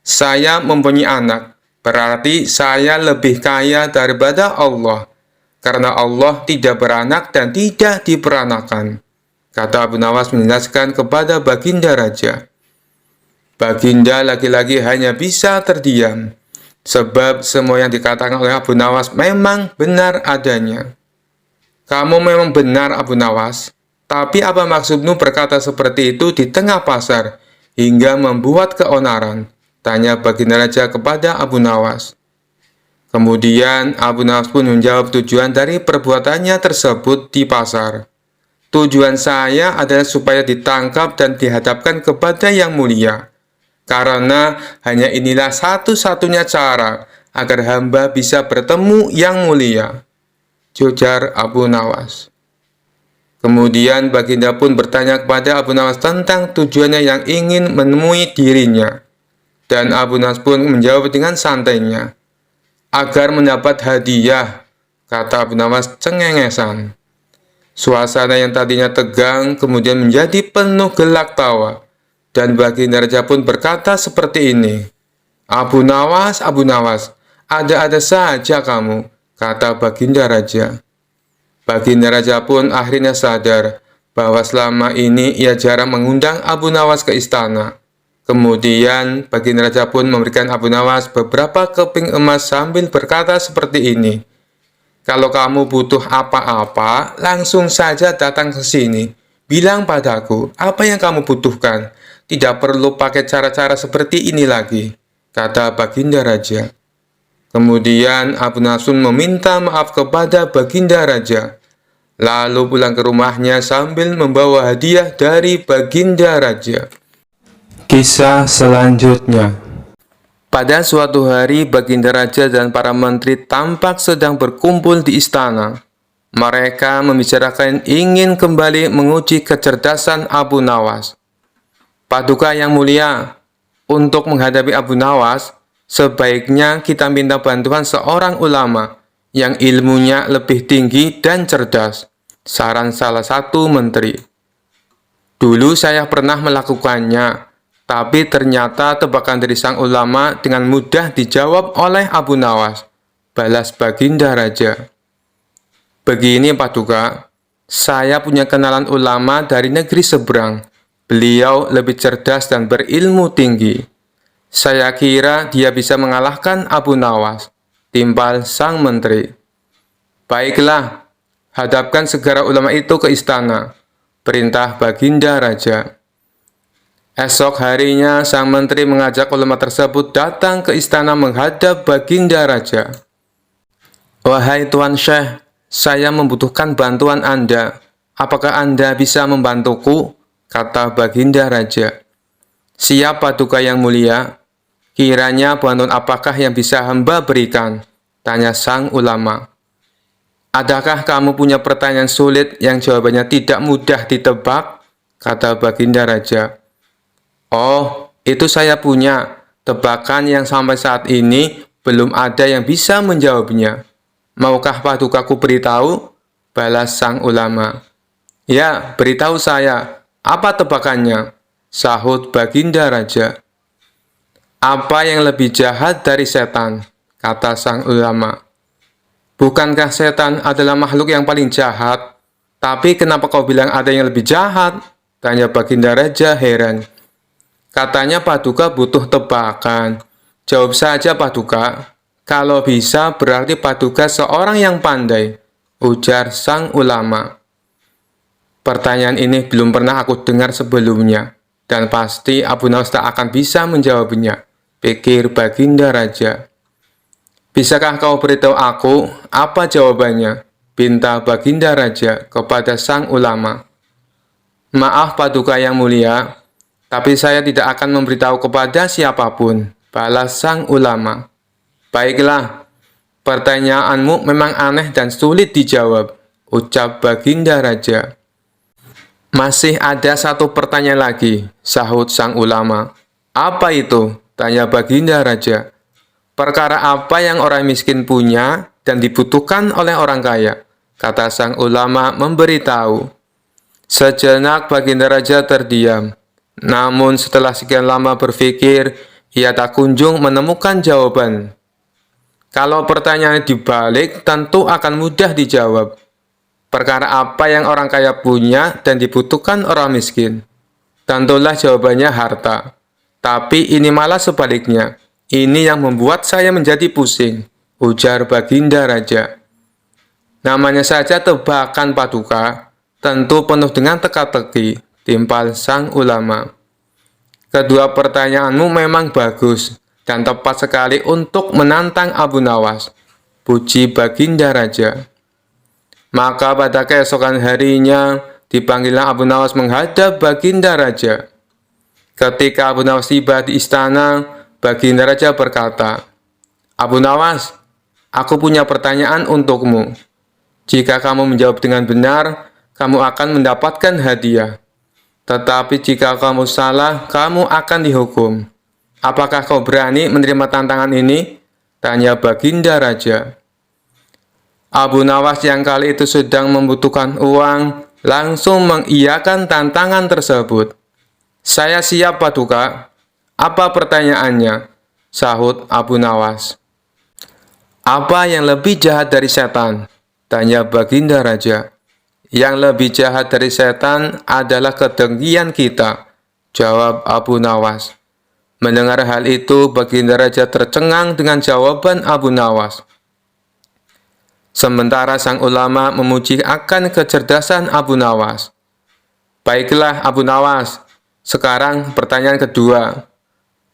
Saya mempunyai anak, berarti saya lebih kaya daripada Allah, karena Allah tidak beranak dan tidak diperanakan," kata Abu Nawas menjelaskan kepada Baginda Raja. Baginda lagi-lagi hanya bisa terdiam, sebab semua yang dikatakan oleh Abu Nawas memang benar adanya. "Kamu memang benar Abu Nawas. Tapi apa maksudmu berkata seperti itu di tengah pasar hingga membuat keonaran?" tanya Baginda Raja kepada Abu Nawas. Kemudian Abu Nawas pun menjawab tujuan dari perbuatannya tersebut di pasar. "Tujuan saya adalah supaya ditangkap dan dihadapkan kepada yang mulia. Karena hanya inilah satu-satunya cara agar hamba bisa bertemu yang mulia," ujar Abu Nawas. Kemudian Baginda pun bertanya kepada Abu Nawas tentang tujuannya yang ingin menemui dirinya. Dan Abu Nawas pun menjawab dengan santainya, "Agar mendapat hadiah," kata Abu Nawas cengengesan. Suasana yang tadinya tegang kemudian menjadi penuh gelak tawa. Dan Baginda Raja pun berkata seperti ini, Abu Nawas, ada-ada saja kamu," kata Baginda Raja. Baginda Raja pun akhirnya sadar bahwa selama ini ia jarang mengundang Abu Nawas ke istana. Kemudian Baginda Raja pun memberikan Abu Nawas beberapa keping emas sambil berkata seperti ini, Kalau kamu butuh apa-apa, langsung saja datang ke sini. Bilang padaku apa yang kamu butuhkan. Tidak perlu pakai cara-cara seperti ini lagi, kata Baginda Raja. Kemudian Abu Nasun meminta maaf kepada Baginda Raja, lalu pulang ke rumahnya sambil membawa hadiah dari Baginda Raja. Kisah selanjutnya. Pada suatu hari, Baginda Raja dan para menteri tampak sedang berkumpul di istana. Mereka membicarakan ingin kembali menguji kecerdasan Abu Nawas. Paduka yang mulia, untuk menghadapi Abu Nawas, sebaiknya kita minta bantuan seorang ulama yang ilmunya lebih tinggi dan cerdas, saran salah satu menteri. Dulu saya pernah melakukannya, tapi ternyata tebakan dari sang ulama dengan mudah dijawab oleh Abu Nawas, balas Baginda Raja. Begini Paduka, saya punya kenalan ulama dari negeri seberang. Beliau lebih cerdas dan berilmu tinggi. Saya kira dia bisa mengalahkan Abu Nawas, timpal sang menteri. Baiklah, hadapkan segera ulama itu ke istana, perintah Baginda Raja. Esok harinya, sang menteri mengajak ulama tersebut datang ke istana menghadap Baginda Raja. Wahai Tuan Syekh, saya membutuhkan bantuan Anda. Apakah Anda bisa membantuku? Kata Baginda Raja. Siap Paduka yang mulia. Kiranya bantuan apakah yang bisa hamba berikan? Tanya sang ulama. Adakah kamu punya pertanyaan sulit yang jawabannya tidak mudah ditebak? Kata Baginda Raja. Oh, itu saya punya. Tebakan yang sampai saat ini belum ada yang bisa menjawabnya. Maukah Padukaku beritahu? Balas sang ulama. Ya, beritahu saya. Apa tebakannya? Sahut Baginda Raja. Apa yang lebih jahat dari setan? Kata sang ulama. Bukankah setan adalah makhluk yang paling jahat? Tapi kenapa kau bilang ada yang lebih jahat? Tanya Baginda Raja heran. Katanya Paduka butuh tebakan. Jawab saja Paduka. Kalau bisa berarti Paduka seorang yang pandai, ujar sang ulama. Pertanyaan ini belum pernah aku dengar sebelumnya, dan pasti Abu Nawas tak akan bisa menjawabnya, pikir Baginda Raja. Bisakah kau beritahu aku apa jawabannya? Pinta Baginda Raja kepada sang ulama. Maaf Paduka yang mulia, tapi saya tidak akan memberitahu kepada siapapun, balas sang ulama. Baiklah, pertanyaanmu memang aneh dan sulit dijawab, ucap Baginda Raja. Masih ada satu pertanyaan lagi, sahut sang ulama. Apa itu? Tanya Baginda Raja. Perkara apa yang orang miskin punya dan dibutuhkan oleh orang kaya? Kata sang ulama memberitahu. Sejenak Baginda Raja terdiam. Namun setelah sekian lama berpikir, ia tak kunjung menemukan jawaban. Kalau pertanyaan dibalik, tentu akan mudah dijawab. Perkara apa yang orang kaya punya dan dibutuhkan orang miskin? Tentulah jawabannya harta. Tapi ini malah sebaliknya. Ini yang membuat saya menjadi pusing, ujar Baginda Raja. Namanya saja tebakan Paduka, tentu penuh dengan teka-teki, timpal sang ulama. Kedua pertanyaanmu memang bagus dan tepat sekali untuk menantang Abu Nawas, puji Baginda Raja. Maka pada keesokan harinya, dipanggillah Abu Nawas menghadap Baginda Raja. Ketika Abu Nawas tiba di istana, Baginda Raja berkata, Abu Nawas, aku punya pertanyaan untukmu. Jika kamu menjawab dengan benar, kamu akan mendapatkan hadiah. Tetapi jika kamu salah, kamu akan dihukum. Apakah kau berani menerima tantangan ini? Tanya Baginda Raja. Abu Nawas yang kali itu sedang membutuhkan uang, langsung mengiyakan tantangan tersebut. Saya siap Paduka. Apa pertanyaannya? Sahut Abu Nawas. Apa yang lebih jahat dari setan? Tanya Baginda Raja. Yang lebih jahat dari setan adalah kedengkian kita, jawab Abu Nawas. Mendengar hal itu, Baginda Raja tercengang dengan jawaban Abu Nawas. Sementara sang ulama memuji akan kecerdasan Abu Nawas. Baiklah Abu Nawas, sekarang pertanyaan kedua.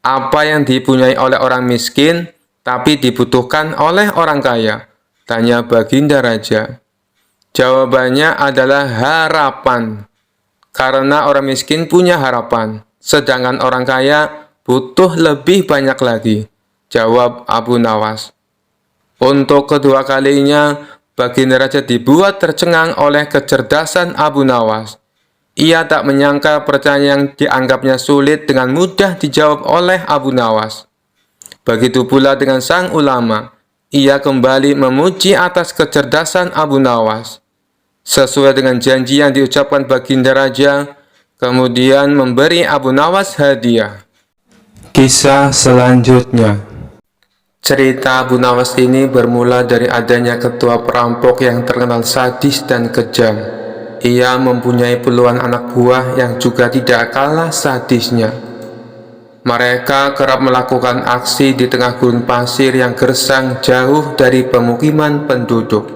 Apa yang dipunyai oleh orang miskin, tapi dibutuhkan oleh orang kaya? Tanya Baginda Raja. Jawabannya adalah harapan. Karena orang miskin punya harapan, sedangkan orang kaya butuh lebih banyak lagi. Jawab Abu Nawas. Untuk kedua kalinya, Baginda Raja dibuat tercengang oleh kecerdasan Abu Nawas. Ia tak menyangka pertanyaan yang dianggapnya sulit dengan mudah dijawab oleh Abu Nawas. Begitu pula dengan sang ulama. Ia kembali memuji atas kecerdasan Abu Nawas. Sesuai dengan janji yang diucapkan Baginda Raja, kemudian memberi Abu Nawas hadiah. Kisah selanjutnya. Cerita Abu Nawas ini bermula dari adanya ketua perampok yang terkenal sadis dan kejam. Ia mempunyai puluhan anak buah yang juga tidak kalah sadisnya. Mereka kerap melakukan aksi di tengah gurun pasir yang gersang jauh dari pemukiman penduduk.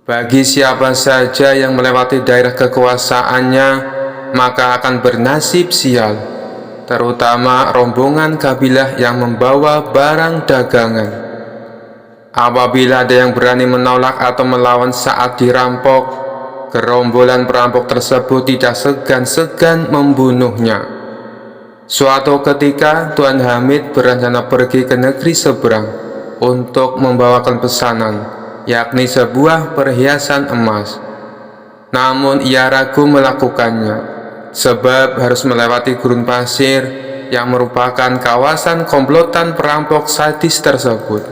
Bagi siapa saja yang melewati daerah kekuasaannya, maka akan bernasib sial, terutama rombongan kabilah yang membawa barang dagangan. Apabila ada yang berani menolak atau melawan saat dirampok, gerombolan perampok tersebut tidak segan-segan membunuhnya. Suatu ketika, Tuan Hamid berencana pergi ke negeri seberang untuk membawakan pesanan, yakni sebuah perhiasan emas. Namun ia ragu melakukannya, sebab harus melewati gurun pasir yang merupakan kawasan komplotan perampok sadis tersebut.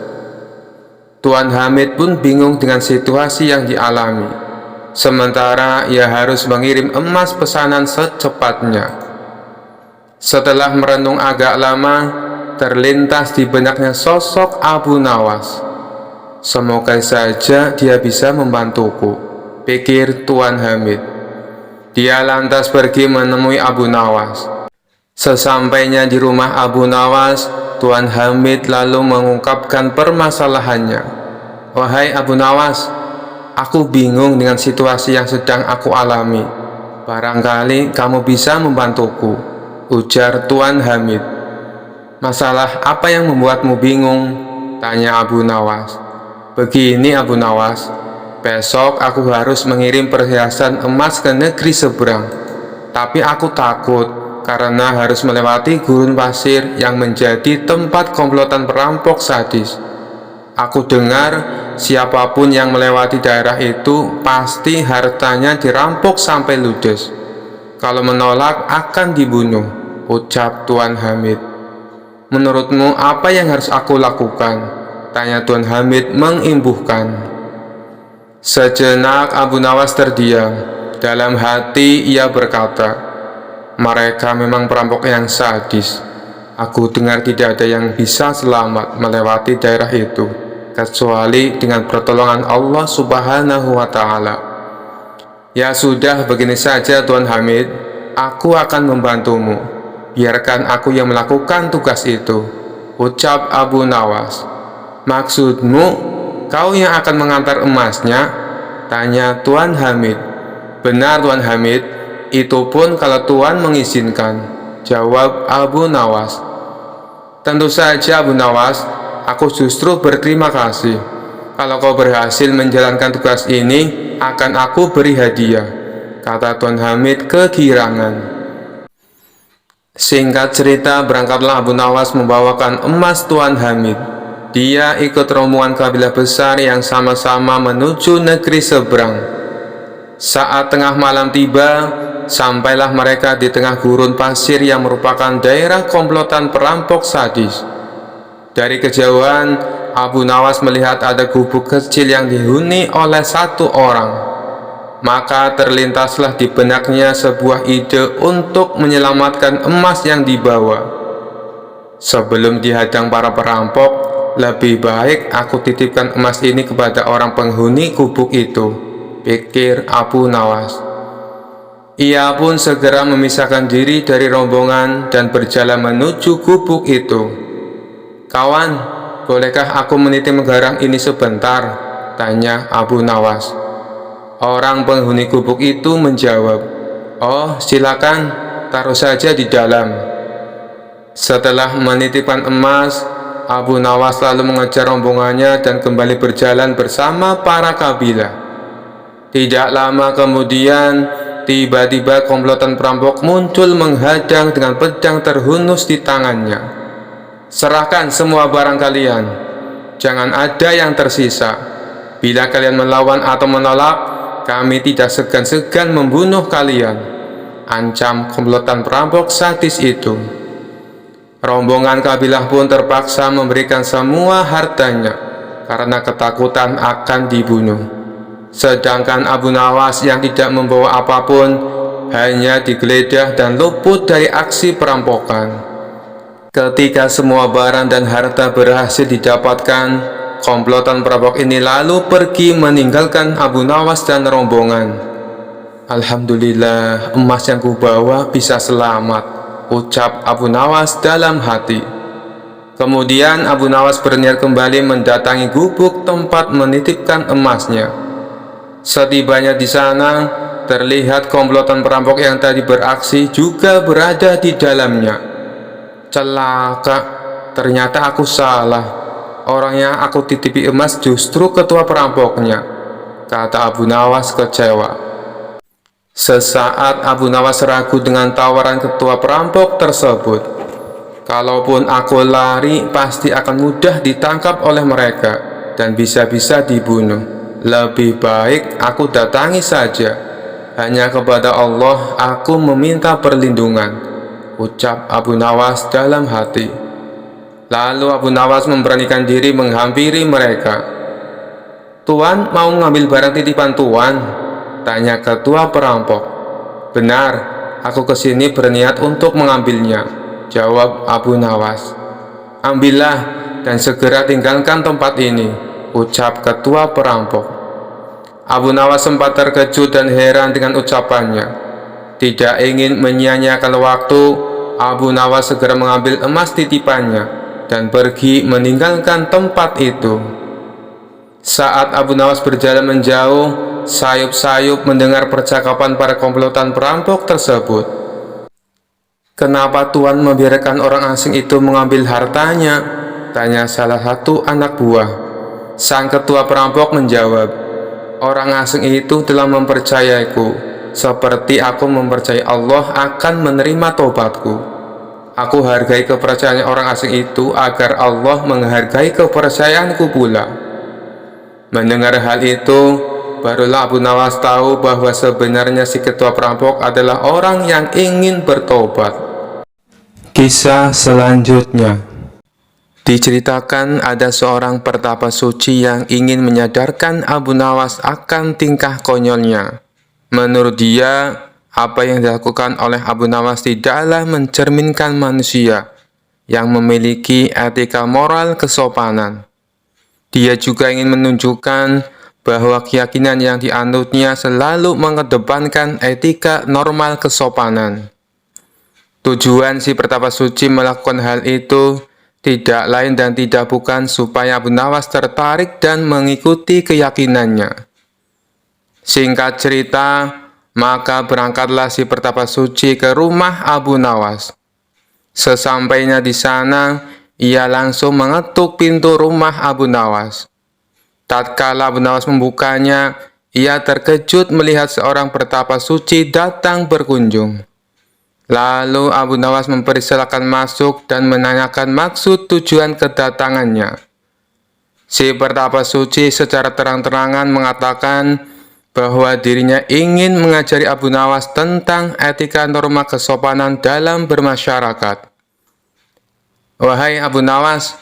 Tuan Hamid pun bingung dengan situasi yang dialami. Sementara ia harus mengirim emas pesanan secepatnya. Setelah merenung agak lama, terlintas di benaknya sosok Abu Nawas. Semoga saja dia bisa membantuku, pikir Tuan Hamid. Dia lantas pergi menemui Abu Nawas. Sesampainya di rumah Abu Nawas, Tuan Hamid lalu mengungkapkan permasalahannya. Wahai Abu Nawas, aku bingung dengan situasi yang sedang aku alami. Barangkali kamu bisa membantuku, ujar Tuan Hamid. Masalah apa yang membuatmu bingung? Tanya Abu Nawas. Begini Abu Nawas, besok aku harus mengirim perhiasan emas ke negeri seberang. Tapi aku takut karena harus melewati gurun pasir yang menjadi tempat komplotan perampok sadis. Aku dengar siapapun yang melewati daerah itu pasti hartanya dirampok sampai ludes. Kalau menolak akan dibunuh, ucap Tuan Hamid. Menurutmu apa yang harus aku lakukan? Tanya Tuan Hamid mengimbuhkan. Sejenak Abu Nawas terdiam. Dalam hati ia berkata, mereka memang perampok yang sadis. Aku dengar tidak ada yang bisa selamat melewati daerah itu, kecuali dengan pertolongan Allah Subhanahu wa Ta'ala. Ya sudah, begini saja Tuan Hamid, aku akan membantumu. Biarkan aku yang melakukan tugas itu, ucap Abu Nawas. Maksudmu, kau yang akan mengantar emasnya? Tanya Tuan Hamid. Benar Tuan Hamid, itu pun kalau Tuan mengizinkan, jawab Abu Nawas. Tentu saja Abu Nawas, aku justru berterima kasih. Kalau kau berhasil menjalankan tugas ini, akan aku beri hadiah, kata Tuan Hamid kegirangan. Singkat cerita, berangkatlah Abu Nawas membawakan emas Tuan Hamid. Dia ikut rombongan kabilah besar yang sama-sama menuju negeri seberang. Saat tengah malam tiba, sampailah mereka di tengah gurun pasir yang merupakan daerah komplotan perampok sadis. Dari kejauhan, Abu Nawas melihat ada gubuk kecil yang dihuni oleh satu orang. Maka terlintaslah di benaknya sebuah ide untuk menyelamatkan emas yang dibawa. Sebelum dihadang para perampok, lebih baik aku titipkan emas ini kepada orang penghuni gubuk itu, pikir Abu Nawas. Ia pun segera memisahkan diri dari rombongan dan berjalan menuju gubuk itu. Kawan, bolehkah aku meniti menggarang ini sebentar? tanya Abu Nawas. Orang penghuni gubuk itu menjawab, "Oh, silakan, taruh saja di dalam." Setelah menitipkan emas, Abu Nawas lalu mengejar rombongannya dan kembali berjalan bersama para kabilah. Tidak lama kemudian, tiba-tiba komplotan perampok muncul menghadang dengan pedang terhunus di tangannya. "Serahkan semua barang kalian, jangan ada yang tersisa. Bila kalian melawan atau menolak, kami tidak segan-segan membunuh kalian," ancam komplotan perampok sadis itu. Rombongan kabilah pun terpaksa memberikan semua hartanya karena ketakutan akan dibunuh. Sedangkan Abu Nawas yang tidak membawa apapun hanya digeledah dan luput dari aksi perampokan. Ketika semua barang dan harta berhasil didapatkan, komplotan perampok ini lalu pergi meninggalkan Abu Nawas dan rombongan. "Alhamdulillah, emas yang kubawa bisa selamat," ucap Abu Nawas dalam hati. Kemudian Abu Nawas berniat kembali mendatangi gubuk tempat menitipkan emasnya. Setibanya di sana, terlihat komplotan perampok yang tadi beraksi juga berada di dalamnya. "Celaka, ternyata aku salah. Orang yang aku titipi emas justru ketua perampoknya," kata Abu Nawas kecewa. Sesaat Abu Nawas ragu dengan tawaran ketua perampok tersebut. "Kalaupun aku lari, pasti akan mudah ditangkap oleh mereka dan bisa-bisa dibunuh. Lebih baik aku datangi saja. Hanya kepada Allah aku meminta perlindungan," ucap Abu Nawas dalam hati. Lalu Abu Nawas memberanikan diri menghampiri mereka. "Tuan mau ngambil barang titipan Tuan?" tanya ketua perampok. "Benar, aku kesini berniat untuk mengambilnya," jawab Abu Nawas. "Ambillah dan segera tinggalkan tempat ini," ucap ketua perampok. Abu Nawas sempat terkejut dan heran dengan ucapannya. Tidak ingin menyia-nyiakan waktu, Abu Nawas segera mengambil emas titipannya dan pergi meninggalkan tempat itu. Saat Abu Nawas berjalan menjauh, sayup-sayup mendengar percakapan para komplotan perampok tersebut. "Kenapa Tuan membiarkan orang asing itu mengambil hartanya?" tanya salah satu anak buah. Sang ketua perampok menjawab, "Orang asing itu telah mempercayaiku, seperti aku mempercayai Allah akan menerima tobatku. Aku hargai kepercayaan orang asing itu agar Allah menghargai kepercayaanku pula." Mendengar hal itu, barulah Abu Nawas tahu bahwa sebenarnya si ketua perampok adalah orang yang ingin bertobat. Kisah selanjutnya diceritakan ada seorang pertapa suci yang ingin menyadarkan Abu Nawas akan tingkah konyolnya. Menurut dia, apa yang dilakukan oleh Abu Nawas tidaklah mencerminkan manusia yang memiliki etika moral kesopanan. Dia juga ingin menunjukkan bahwa keyakinan yang dianutnya selalu mengedepankan etika normal kesopanan. Tujuan si pertapa suci melakukan hal itu tidak lain dan tidak bukan supaya Abu Nawas tertarik dan mengikuti keyakinannya. Singkat cerita, maka berangkatlah si pertapa suci ke rumah Abu Nawas. Sesampainya di sana, ia langsung mengetuk pintu rumah Abu Nawas. Tatkala Abu Nawas membukanya, ia terkejut melihat seorang pertapa suci datang berkunjung. Lalu Abu Nawas mempersilakan masuk dan menanyakan maksud tujuan kedatangannya. Si pertapa suci secara terang-terangan mengatakan bahwa dirinya ingin mengajari Abu Nawas tentang etika norma kesopanan dalam bermasyarakat. "Wahai Abu Nawas,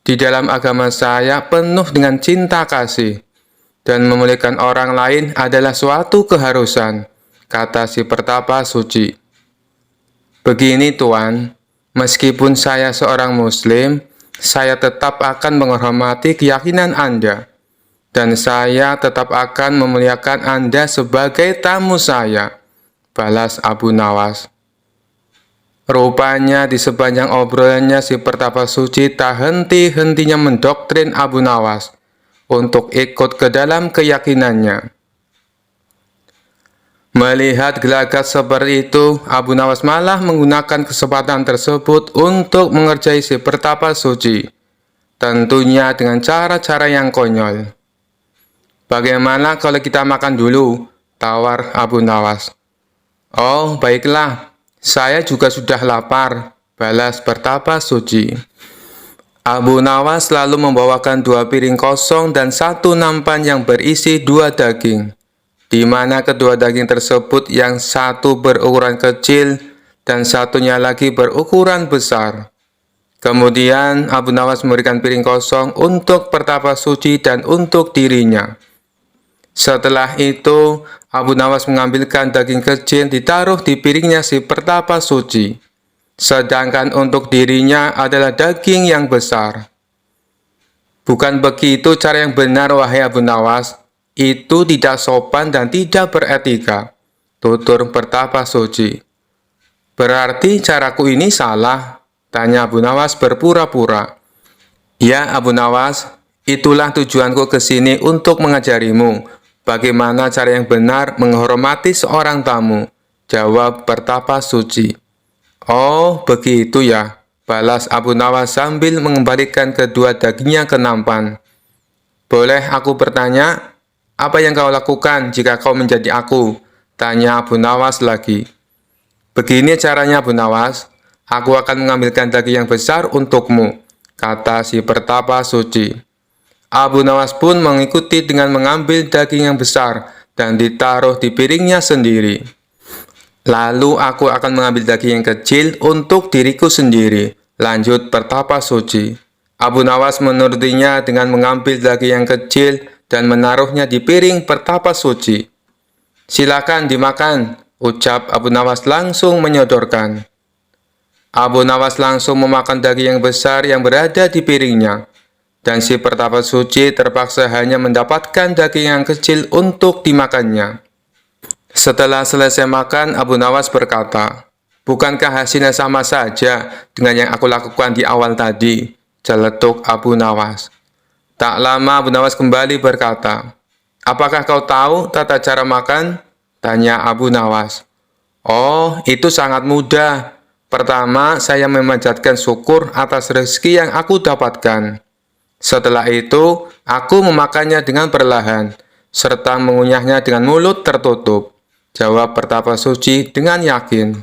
di dalam agama saya penuh dengan cinta kasih, dan memuliakan orang lain adalah suatu keharusan," kata si pertapa suci. "Begini Tuan, meskipun saya seorang muslim, saya tetap akan menghormati keyakinan Anda, dan saya tetap akan memuliakan Anda sebagai tamu saya," balas Abu Nawas. Rupanya di sepanjang obrolannya si pertapa suci tak henti-hentinya mendoktrin Abu Nawas untuk ikut ke dalam keyakinannya. Melihat gelagat seperti itu, Abu Nawas malah menggunakan kesempatan tersebut untuk mengerjai si pertapa suci. Tentunya dengan cara-cara yang konyol. Bagaimana kalau kita makan dulu? Tawar Abu Nawas. Oh, baiklah. Saya juga sudah lapar, balas pertapa suci. Abu Nawas lalu membawakan 2 piring kosong dan 1 nampan yang berisi 2 daging. Di mana kedua daging tersebut yang satu berukuran kecil dan satunya lagi berukuran besar. Kemudian Abu Nawas memberikan piring kosong untuk pertapa suci dan untuk dirinya. Setelah itu, Abu Nawas mengambilkan daging kecil ditaruh di piringnya si pertapa suci. Sedangkan untuk dirinya adalah daging yang besar. Bukan begitu cara yang benar, wahai Abu Nawas. Itu tidak sopan dan tidak beretika, tutur pertapa suci. Berarti caraku ini salah? Tanya Abu Nawas berpura-pura. Ya Abu Nawas, itulah tujuanku ke sini untuk mengajarimu bagaimana cara yang benar menghormati seorang tamu, jawab pertapa suci. Oh, begitu ya, balas Abu Nawas sambil mengembalikan kedua dagingnya ke nampan. Boleh aku bertanya? Apa yang kau lakukan jika kau menjadi aku? Tanya Abu Nawas lagi. Begini caranya Abu Nawas, aku akan mengambilkan daging yang besar untukmu, kata si pertapa suci. Abu Nawas pun mengikuti dengan mengambil daging yang besar dan ditaruh di piringnya sendiri. Lalu aku akan mengambil daging yang kecil untuk diriku sendiri, lanjut pertapa suci. Abu Nawas menurutinya dengan mengambil daging yang kecil dan menaruhnya di piring pertapa suci. Silakan dimakan, ucap Abu Nawas langsung menyodorkan. Abu Nawas langsung memakan daging yang besar yang berada di piringnya, dan si pertapa suci terpaksa hanya mendapatkan daging yang kecil untuk dimakannya. Setelah selesai makan, Abu Nawas berkata, bukankah hasilnya sama saja dengan yang aku lakukan di awal tadi? Celetuk Abu Nawas. Tak lama Abu Nawas kembali berkata, apakah kau tahu tata cara makan? Tanya Abu Nawas. Oh, itu sangat mudah. Pertama, saya memanjatkan syukur atas rezeki yang aku dapatkan. Setelah itu, aku memakannya dengan perlahan, serta mengunyahnya dengan mulut tertutup. Jawab pertapa suci dengan yakin.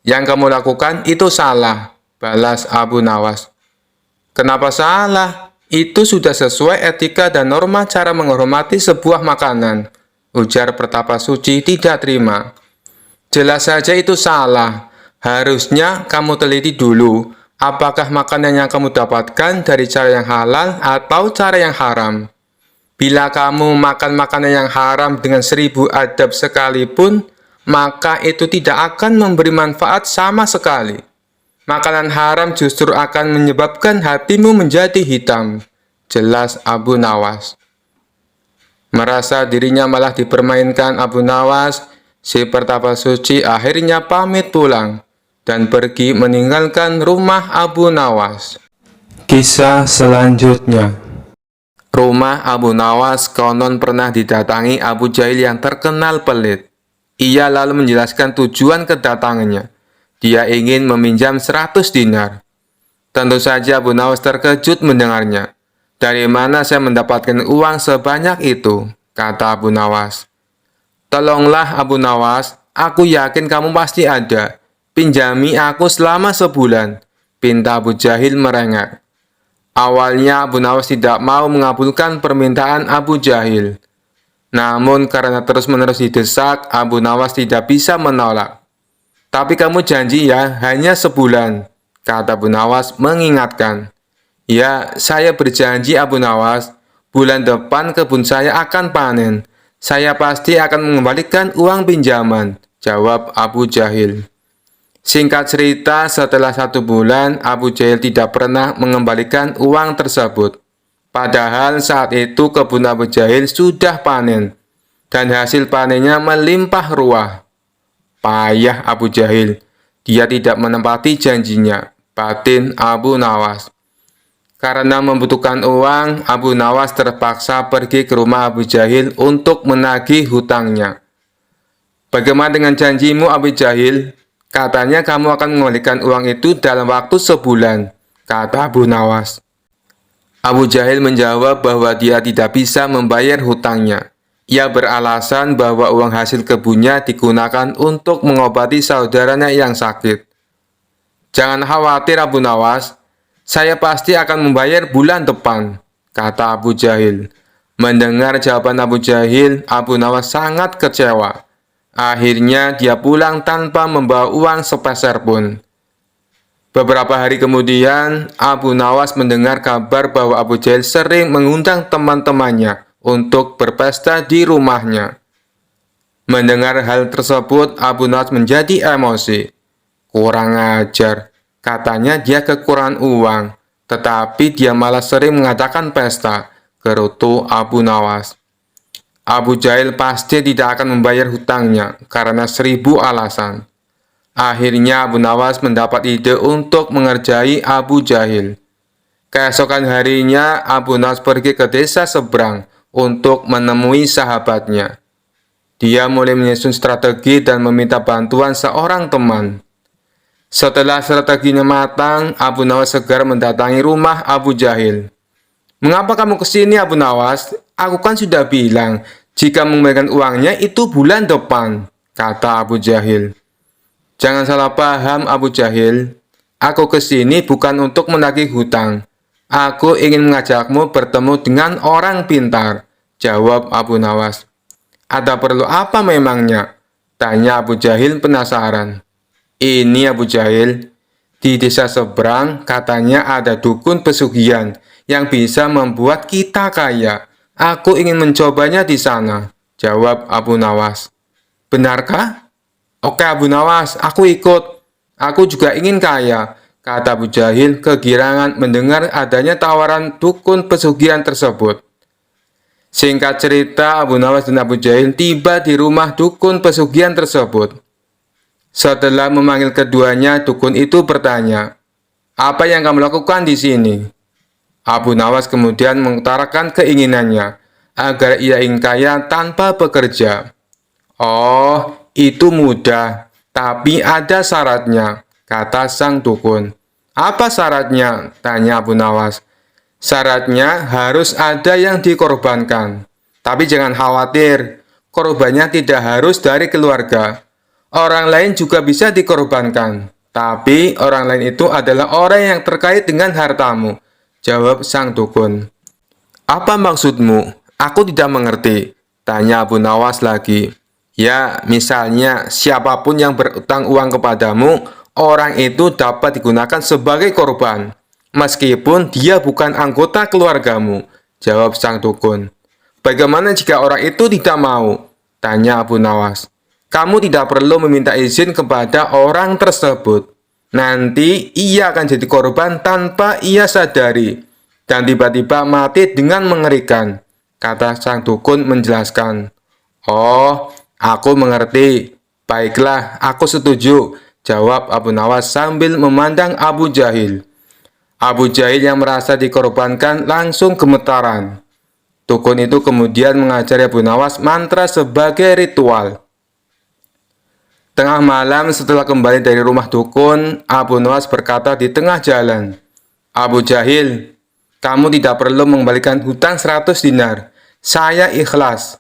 Yang kamu lakukan itu salah, balas Abu Nawas. Kenapa salah? Itu sudah sesuai etika dan norma cara menghormati sebuah makanan, ujar pertapa suci tidak terima. Jelas saja itu salah. Harusnya kamu teliti dulu, apakah makanan yang kamu dapatkan dari cara yang halal atau cara yang haram. Bila kamu makan makanan yang haram dengan 1000 adab sekalipun, maka itu tidak akan memberi manfaat sama sekali. Makanan haram justru akan menyebabkan hatimu menjadi hitam, jelas Abu Nawas. Merasa dirinya malah dipermainkan Abu Nawas, si pertapa suci akhirnya pamit pulang dan pergi meninggalkan rumah Abu Nawas. Kisah selanjutnya. Rumah Abu Nawas konon pernah didatangi Abu Jahil yang terkenal pelit. Ia lalu menjelaskan tujuan kedatangannya. Dia ingin meminjam 100 dinar. Tentu saja Abu Nawas terkejut mendengarnya. Dari mana saya mendapatkan uang sebanyak itu? Kata Abu Nawas. Tolonglah Abu Nawas, aku yakin kamu pasti ada. Pinjami aku selama sebulan, pinta Abu Jahil merengek. Awalnya Abu Nawas tidak mau mengabulkan permintaan Abu Jahil. Namun karena terus-menerus didesak, Abu Nawas tidak bisa menolak. Tapi kamu janji ya, hanya sebulan, kata Abu Nawas mengingatkan. Ya, saya berjanji Abu Nawas, bulan depan kebun saya akan panen. Saya pasti akan mengembalikan uang pinjaman, jawab Abu Jahil. Singkat cerita, setelah 1 bulan, Abu Jahil tidak pernah mengembalikan uang tersebut. Padahal saat itu kebun Abu Jahil sudah panen, dan hasil panennya melimpah ruah. Payah Abu Jahil, dia tidak menepati janjinya, batin Abu Nawas. Karena membutuhkan uang, Abu Nawas terpaksa pergi ke rumah Abu Jahil untuk menagih hutangnya. "Bagaimana dengan janjimu, Abu Jahil? Katanya kamu akan mengembalikan uang itu dalam waktu sebulan," kata Abu Nawas. Abu Jahil menjawab bahwa dia tidak bisa membayar hutangnya. Ia beralasan bahwa uang hasil kebunnya digunakan untuk mengobati saudaranya yang sakit. "Jangan khawatir, Abu Nawas. Saya pasti akan membayar bulan depan," kata Abu Jahil. Mendengar jawaban Abu Jahil, Abu Nawas sangat kecewa. Akhirnya dia pulang tanpa membawa uang sepeser pun. Beberapa hari kemudian, Abu Nawas mendengar kabar bahwa Abu Jahil sering mengundang teman-temannya untuk berpesta di rumahnya. Mendengar hal tersebut, Abu Nawas menjadi emosi. "Kurang ajar," katanya, dia kekurangan uang, tetapi dia malah sering mengadakan pesta, gerutu Abu Nawas. Abu Jahil pasti tidak akan membayar hutangnya karena 1000 alasan. Akhirnya Abu Nawas mendapat ide untuk mengerjai Abu Jahil. Keesokan harinya, Abu Nawas pergi ke desa seberang untuk menemui sahabatnya. Dia mulai menyusun strategi dan meminta bantuan seorang teman. Setelah strateginya matang, Abu Nawas segera mendatangi rumah Abu Jahil. "Mengapa kamu ke sini, Abu Nawas? Aku kan sudah bilang, jika mengembalikan uangnya itu bulan depan," kata Abu Jahil. "Jangan salah paham, Abu Jahil. Aku ke sini bukan untuk menagih hutang. Aku ingin mengajakmu bertemu dengan orang pintar," jawab Abu Nawas. "Ada perlu apa memangnya?" tanya Abu Jahil penasaran. "Ini, Abu Jahil, di desa seberang katanya ada dukun pesugihan yang bisa membuat kita kaya. Aku ingin mencobanya di sana," jawab Abu Nawas. "Benarkah? Oke, Abu Nawas, aku ikut. Aku juga ingin kaya," kata Abu Jahil kegirangan mendengar adanya tawaran dukun pesugihan tersebut. Singkat cerita, Abu Nawas dan Abu Jahil tiba di rumah dukun pesugihan tersebut. Setelah memanggil keduanya, dukun itu bertanya, "Apa yang kamu lakukan di sini?" Abu Nawas kemudian mengutarakan keinginannya agar ia ingin kaya tanpa bekerja. "Oh, itu mudah, tapi ada syaratnya," kata sang dukun. "Apa syaratnya?" tanya Abu Nawas. "Syaratnya harus ada yang dikorbankan. Tapi jangan khawatir, korbannya tidak harus dari keluarga. Orang lain juga bisa dikorbankan, tapi orang lain itu adalah orang yang terkait dengan hartamu," jawab sang dukun. "Apa maksudmu? Aku tidak mengerti," tanya Abu Nawas lagi. "Ya, misalnya siapapun yang berutang uang kepadamu, orang itu dapat digunakan sebagai korban, meskipun dia bukan anggota keluargamu," jawab sang dukun. "Bagaimana jika orang itu tidak mau?" tanya Abu Nawas. "Kamu tidak perlu meminta izin kepada orang tersebut. Nanti ia akan jadi korban tanpa ia sadari, dan tiba-tiba mati dengan mengerikan," kata sang dukun menjelaskan. "Oh, aku mengerti. Baiklah, aku setuju," jawab Abu Nawas sambil memandang Abu Jahil. Abu Jahil yang merasa dikorbankan langsung gemetaran. Dukun itu kemudian mengajari Abu Nawas mantra sebagai ritual. Tengah malam setelah kembali dari rumah dukun, Abu Nawas berkata di tengah jalan, "Abu Jahil, kamu tidak perlu mengembalikan hutang 100 dinar. Saya ikhlas."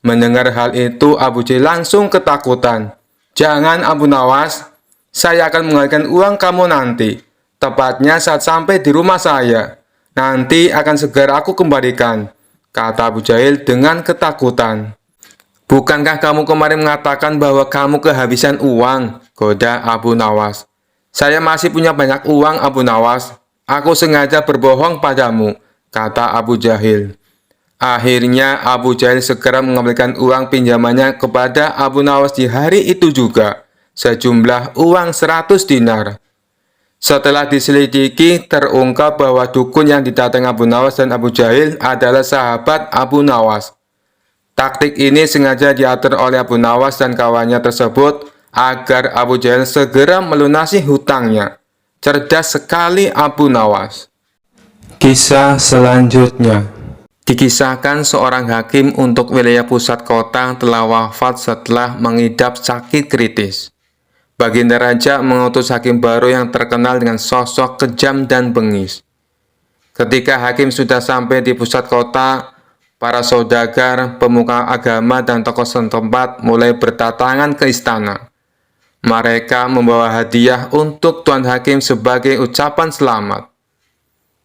Mendengar hal itu, Abu Jahil langsung ketakutan. "Jangan, Abu Nawas. Saya akan mengembalikan uang kamu nanti. Tepatnya saat sampai di rumah saya. Nanti akan segera aku kembalikan," kata Abu Jahil dengan ketakutan. "Bukankah kamu kemarin mengatakan bahwa kamu kehabisan uang?" goda Abu Nawas. "Saya masih punya banyak uang, Abu Nawas. Aku sengaja berbohong padamu," kata Abu Jahil. Akhirnya Abu Jahil segera mengembalikan uang pinjamannya kepada Abu Nawas di hari itu juga, sejumlah uang 100 dinar. Setelah diselidiki, terungkap bahwa dukun yang didatangi Abu Nawas dan Abu Jahil adalah sahabat Abu Nawas. Taktik ini sengaja diatur oleh Abu Nawas dan kawannya tersebut agar Abu Jahil segera melunasi hutangnya. Cerdas sekali Abu Nawas. Kisah selanjutnya. Dikisahkan seorang hakim untuk wilayah pusat kota telah wafat setelah mengidap sakit kritis. Baginda Raja mengutus hakim baru yang terkenal dengan sosok kejam dan bengis. Ketika hakim sudah sampai di pusat kota, para saudagar, pemuka agama, dan tokoh setempat mulai berdatangan ke istana. Mereka membawa hadiah untuk Tuan Hakim sebagai ucapan selamat.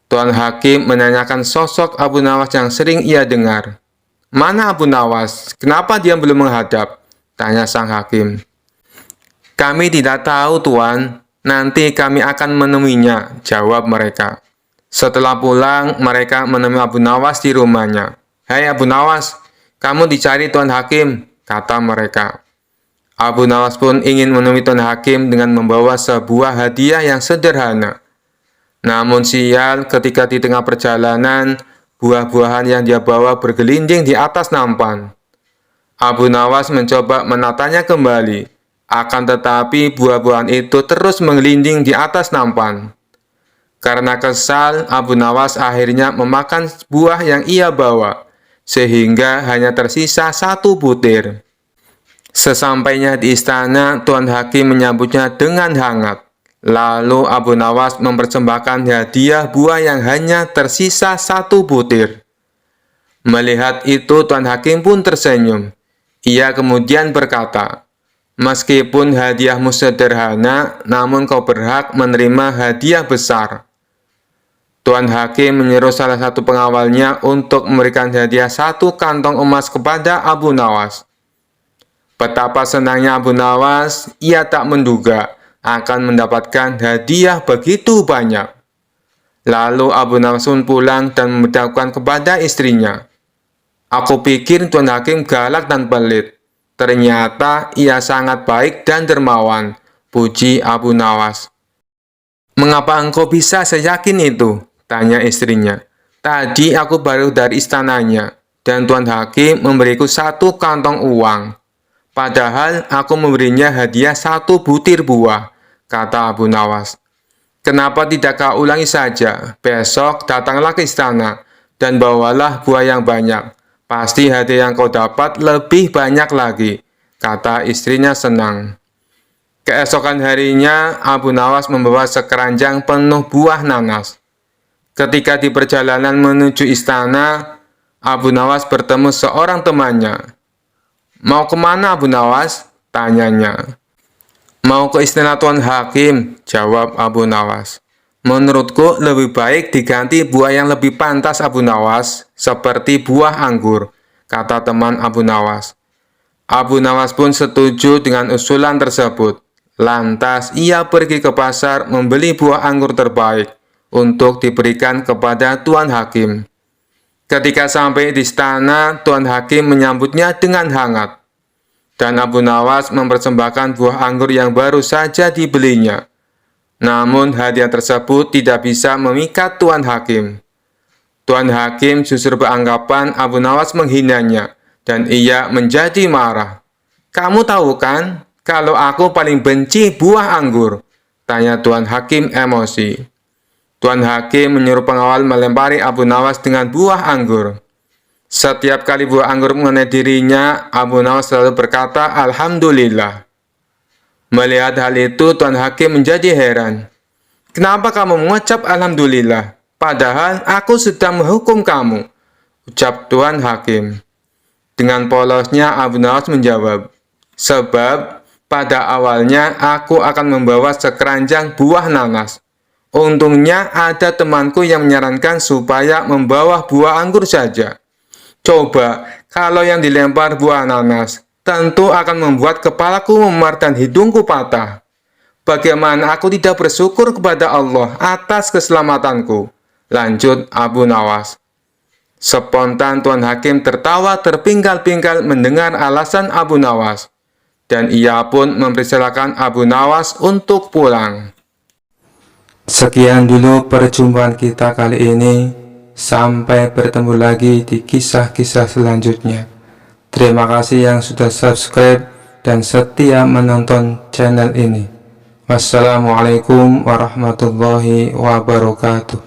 Tuan Hakim menanyakan sosok Abu Nawas yang sering ia dengar. "Mana Abu Nawas? Kenapa dia belum menghadap?" tanya sang hakim. "Kami tidak tahu, Tuan. Nanti kami akan menemuinya," jawab mereka. Setelah pulang, mereka menemui Abu Nawas di rumahnya. "Hai Abu Nawas, kamu dicari Tuan Hakim," kata mereka. Abu Nawas pun ingin menemui Tuan Hakim dengan membawa sebuah hadiah yang sederhana. Namun sial, ketika di tengah perjalanan, buah-buahan yang dia bawa bergelinding di atas nampan. Abu Nawas mencoba menatanya kembali, akan tetapi buah-buahan itu terus menggelinding di atas nampan. Karena kesal, Abu Nawas akhirnya memakan buah yang ia bawa, sehingga hanya tersisa 1 butir. Sesampainya di istana, Tuan Hakim menyambutnya dengan hangat. Lalu Abu Nawas mempersembahkan hadiah buah yang hanya tersisa 1 butir. Melihat itu, Tuan Hakim pun tersenyum. Ia kemudian berkata, "Meskipun hadiahmu sederhana, namun kau berhak menerima hadiah besar." Tuan Hakim menyuruh salah satu pengawalnya untuk memberikan hadiah 1 kantong emas kepada Abu Nawas. Betapa senangnya Abu Nawas, ia tak menduga akan mendapatkan hadiah begitu banyak. Lalu Abu Nawas pun pulang dan memberitahukan kepada istrinya, "Aku pikir Tuan Hakim galak dan pelit. Ternyata ia sangat baik dan dermawan," puji Abu Nawas. "Mengapa engkau bisa seyakin itu?" tanya istrinya. "Tadi aku baru dari istananya, dan Tuan Hakim memberiku 1 kantong uang. Padahal aku memberinya hadiah 1 butir buah," kata Abu Nawas. "Kenapa tidak kau ulangi saja? Besok datanglah ke istana dan bawalah buah yang banyak. Pasti hadiah yang kau dapat lebih banyak lagi," kata istrinya senang. Keesokan harinya, Abu Nawas membawa sekeranjang penuh buah nanas. Ketika di perjalanan menuju istana, Abu Nawas bertemu seorang temannya. "Mau kemana Abu Nawas?" tanyanya. "Mau ke istana Tuan Hakim," jawab Abu Nawas. "Menurutku lebih baik diganti buah yang lebih pantas Abu Nawas, seperti buah anggur," kata teman Abu Nawas. Abu Nawas pun setuju dengan usulan tersebut. Lantas ia pergi ke pasar membeli buah anggur terbaik untuk diberikan kepada Tuan Hakim. Ketika sampai di istana, Tuan Hakim menyambutnya dengan hangat. Dan Abu Nawas mempersembahkan buah anggur yang baru saja dibelinya. Namun hadiah tersebut tidak bisa memikat Tuan Hakim. Tuan Hakim justru beranggapan Abu Nawas menghinanya, dan ia menjadi marah. "Kamu tahu kan, kalau aku paling benci buah anggur?" tanya Tuan Hakim emosi. Tuan Hakim menyuruh pengawal melempari Abu Nawas dengan buah anggur. Setiap kali buah anggur mengenai dirinya, Abu Nawas selalu berkata, "Alhamdulillah." Melihat hal itu, Tuan Hakim menjadi heran. "Kenapa kamu mengucap Alhamdulillah? Padahal aku sudah menghukum kamu," ucap Tuan Hakim. Dengan polosnya, Abu Nawas menjawab, "Sebab pada awalnya aku akan membawa sekeranjang buah nanas. Untungnya ada temanku yang menyarankan supaya membawa buah anggur saja. Coba, kalau yang dilempar buah nanas, tentu akan membuat kepalaku memar dan hidungku patah. Bagaimana aku tidak bersyukur kepada Allah atas keselamatanku?" lanjut Abu Nawas. Spontan Tuan Hakim tertawa terpingkal-pingkal mendengar alasan Abu Nawas, dan ia pun mempersilahkan Abu Nawas untuk pulang. Sekian dulu perjumpaan kita kali ini. Sampai bertemu lagi di kisah-kisah selanjutnya. Terima kasih yang sudah subscribe dan setia menonton channel ini. Wassalamualaikum warahmatullahi wabarakatuh.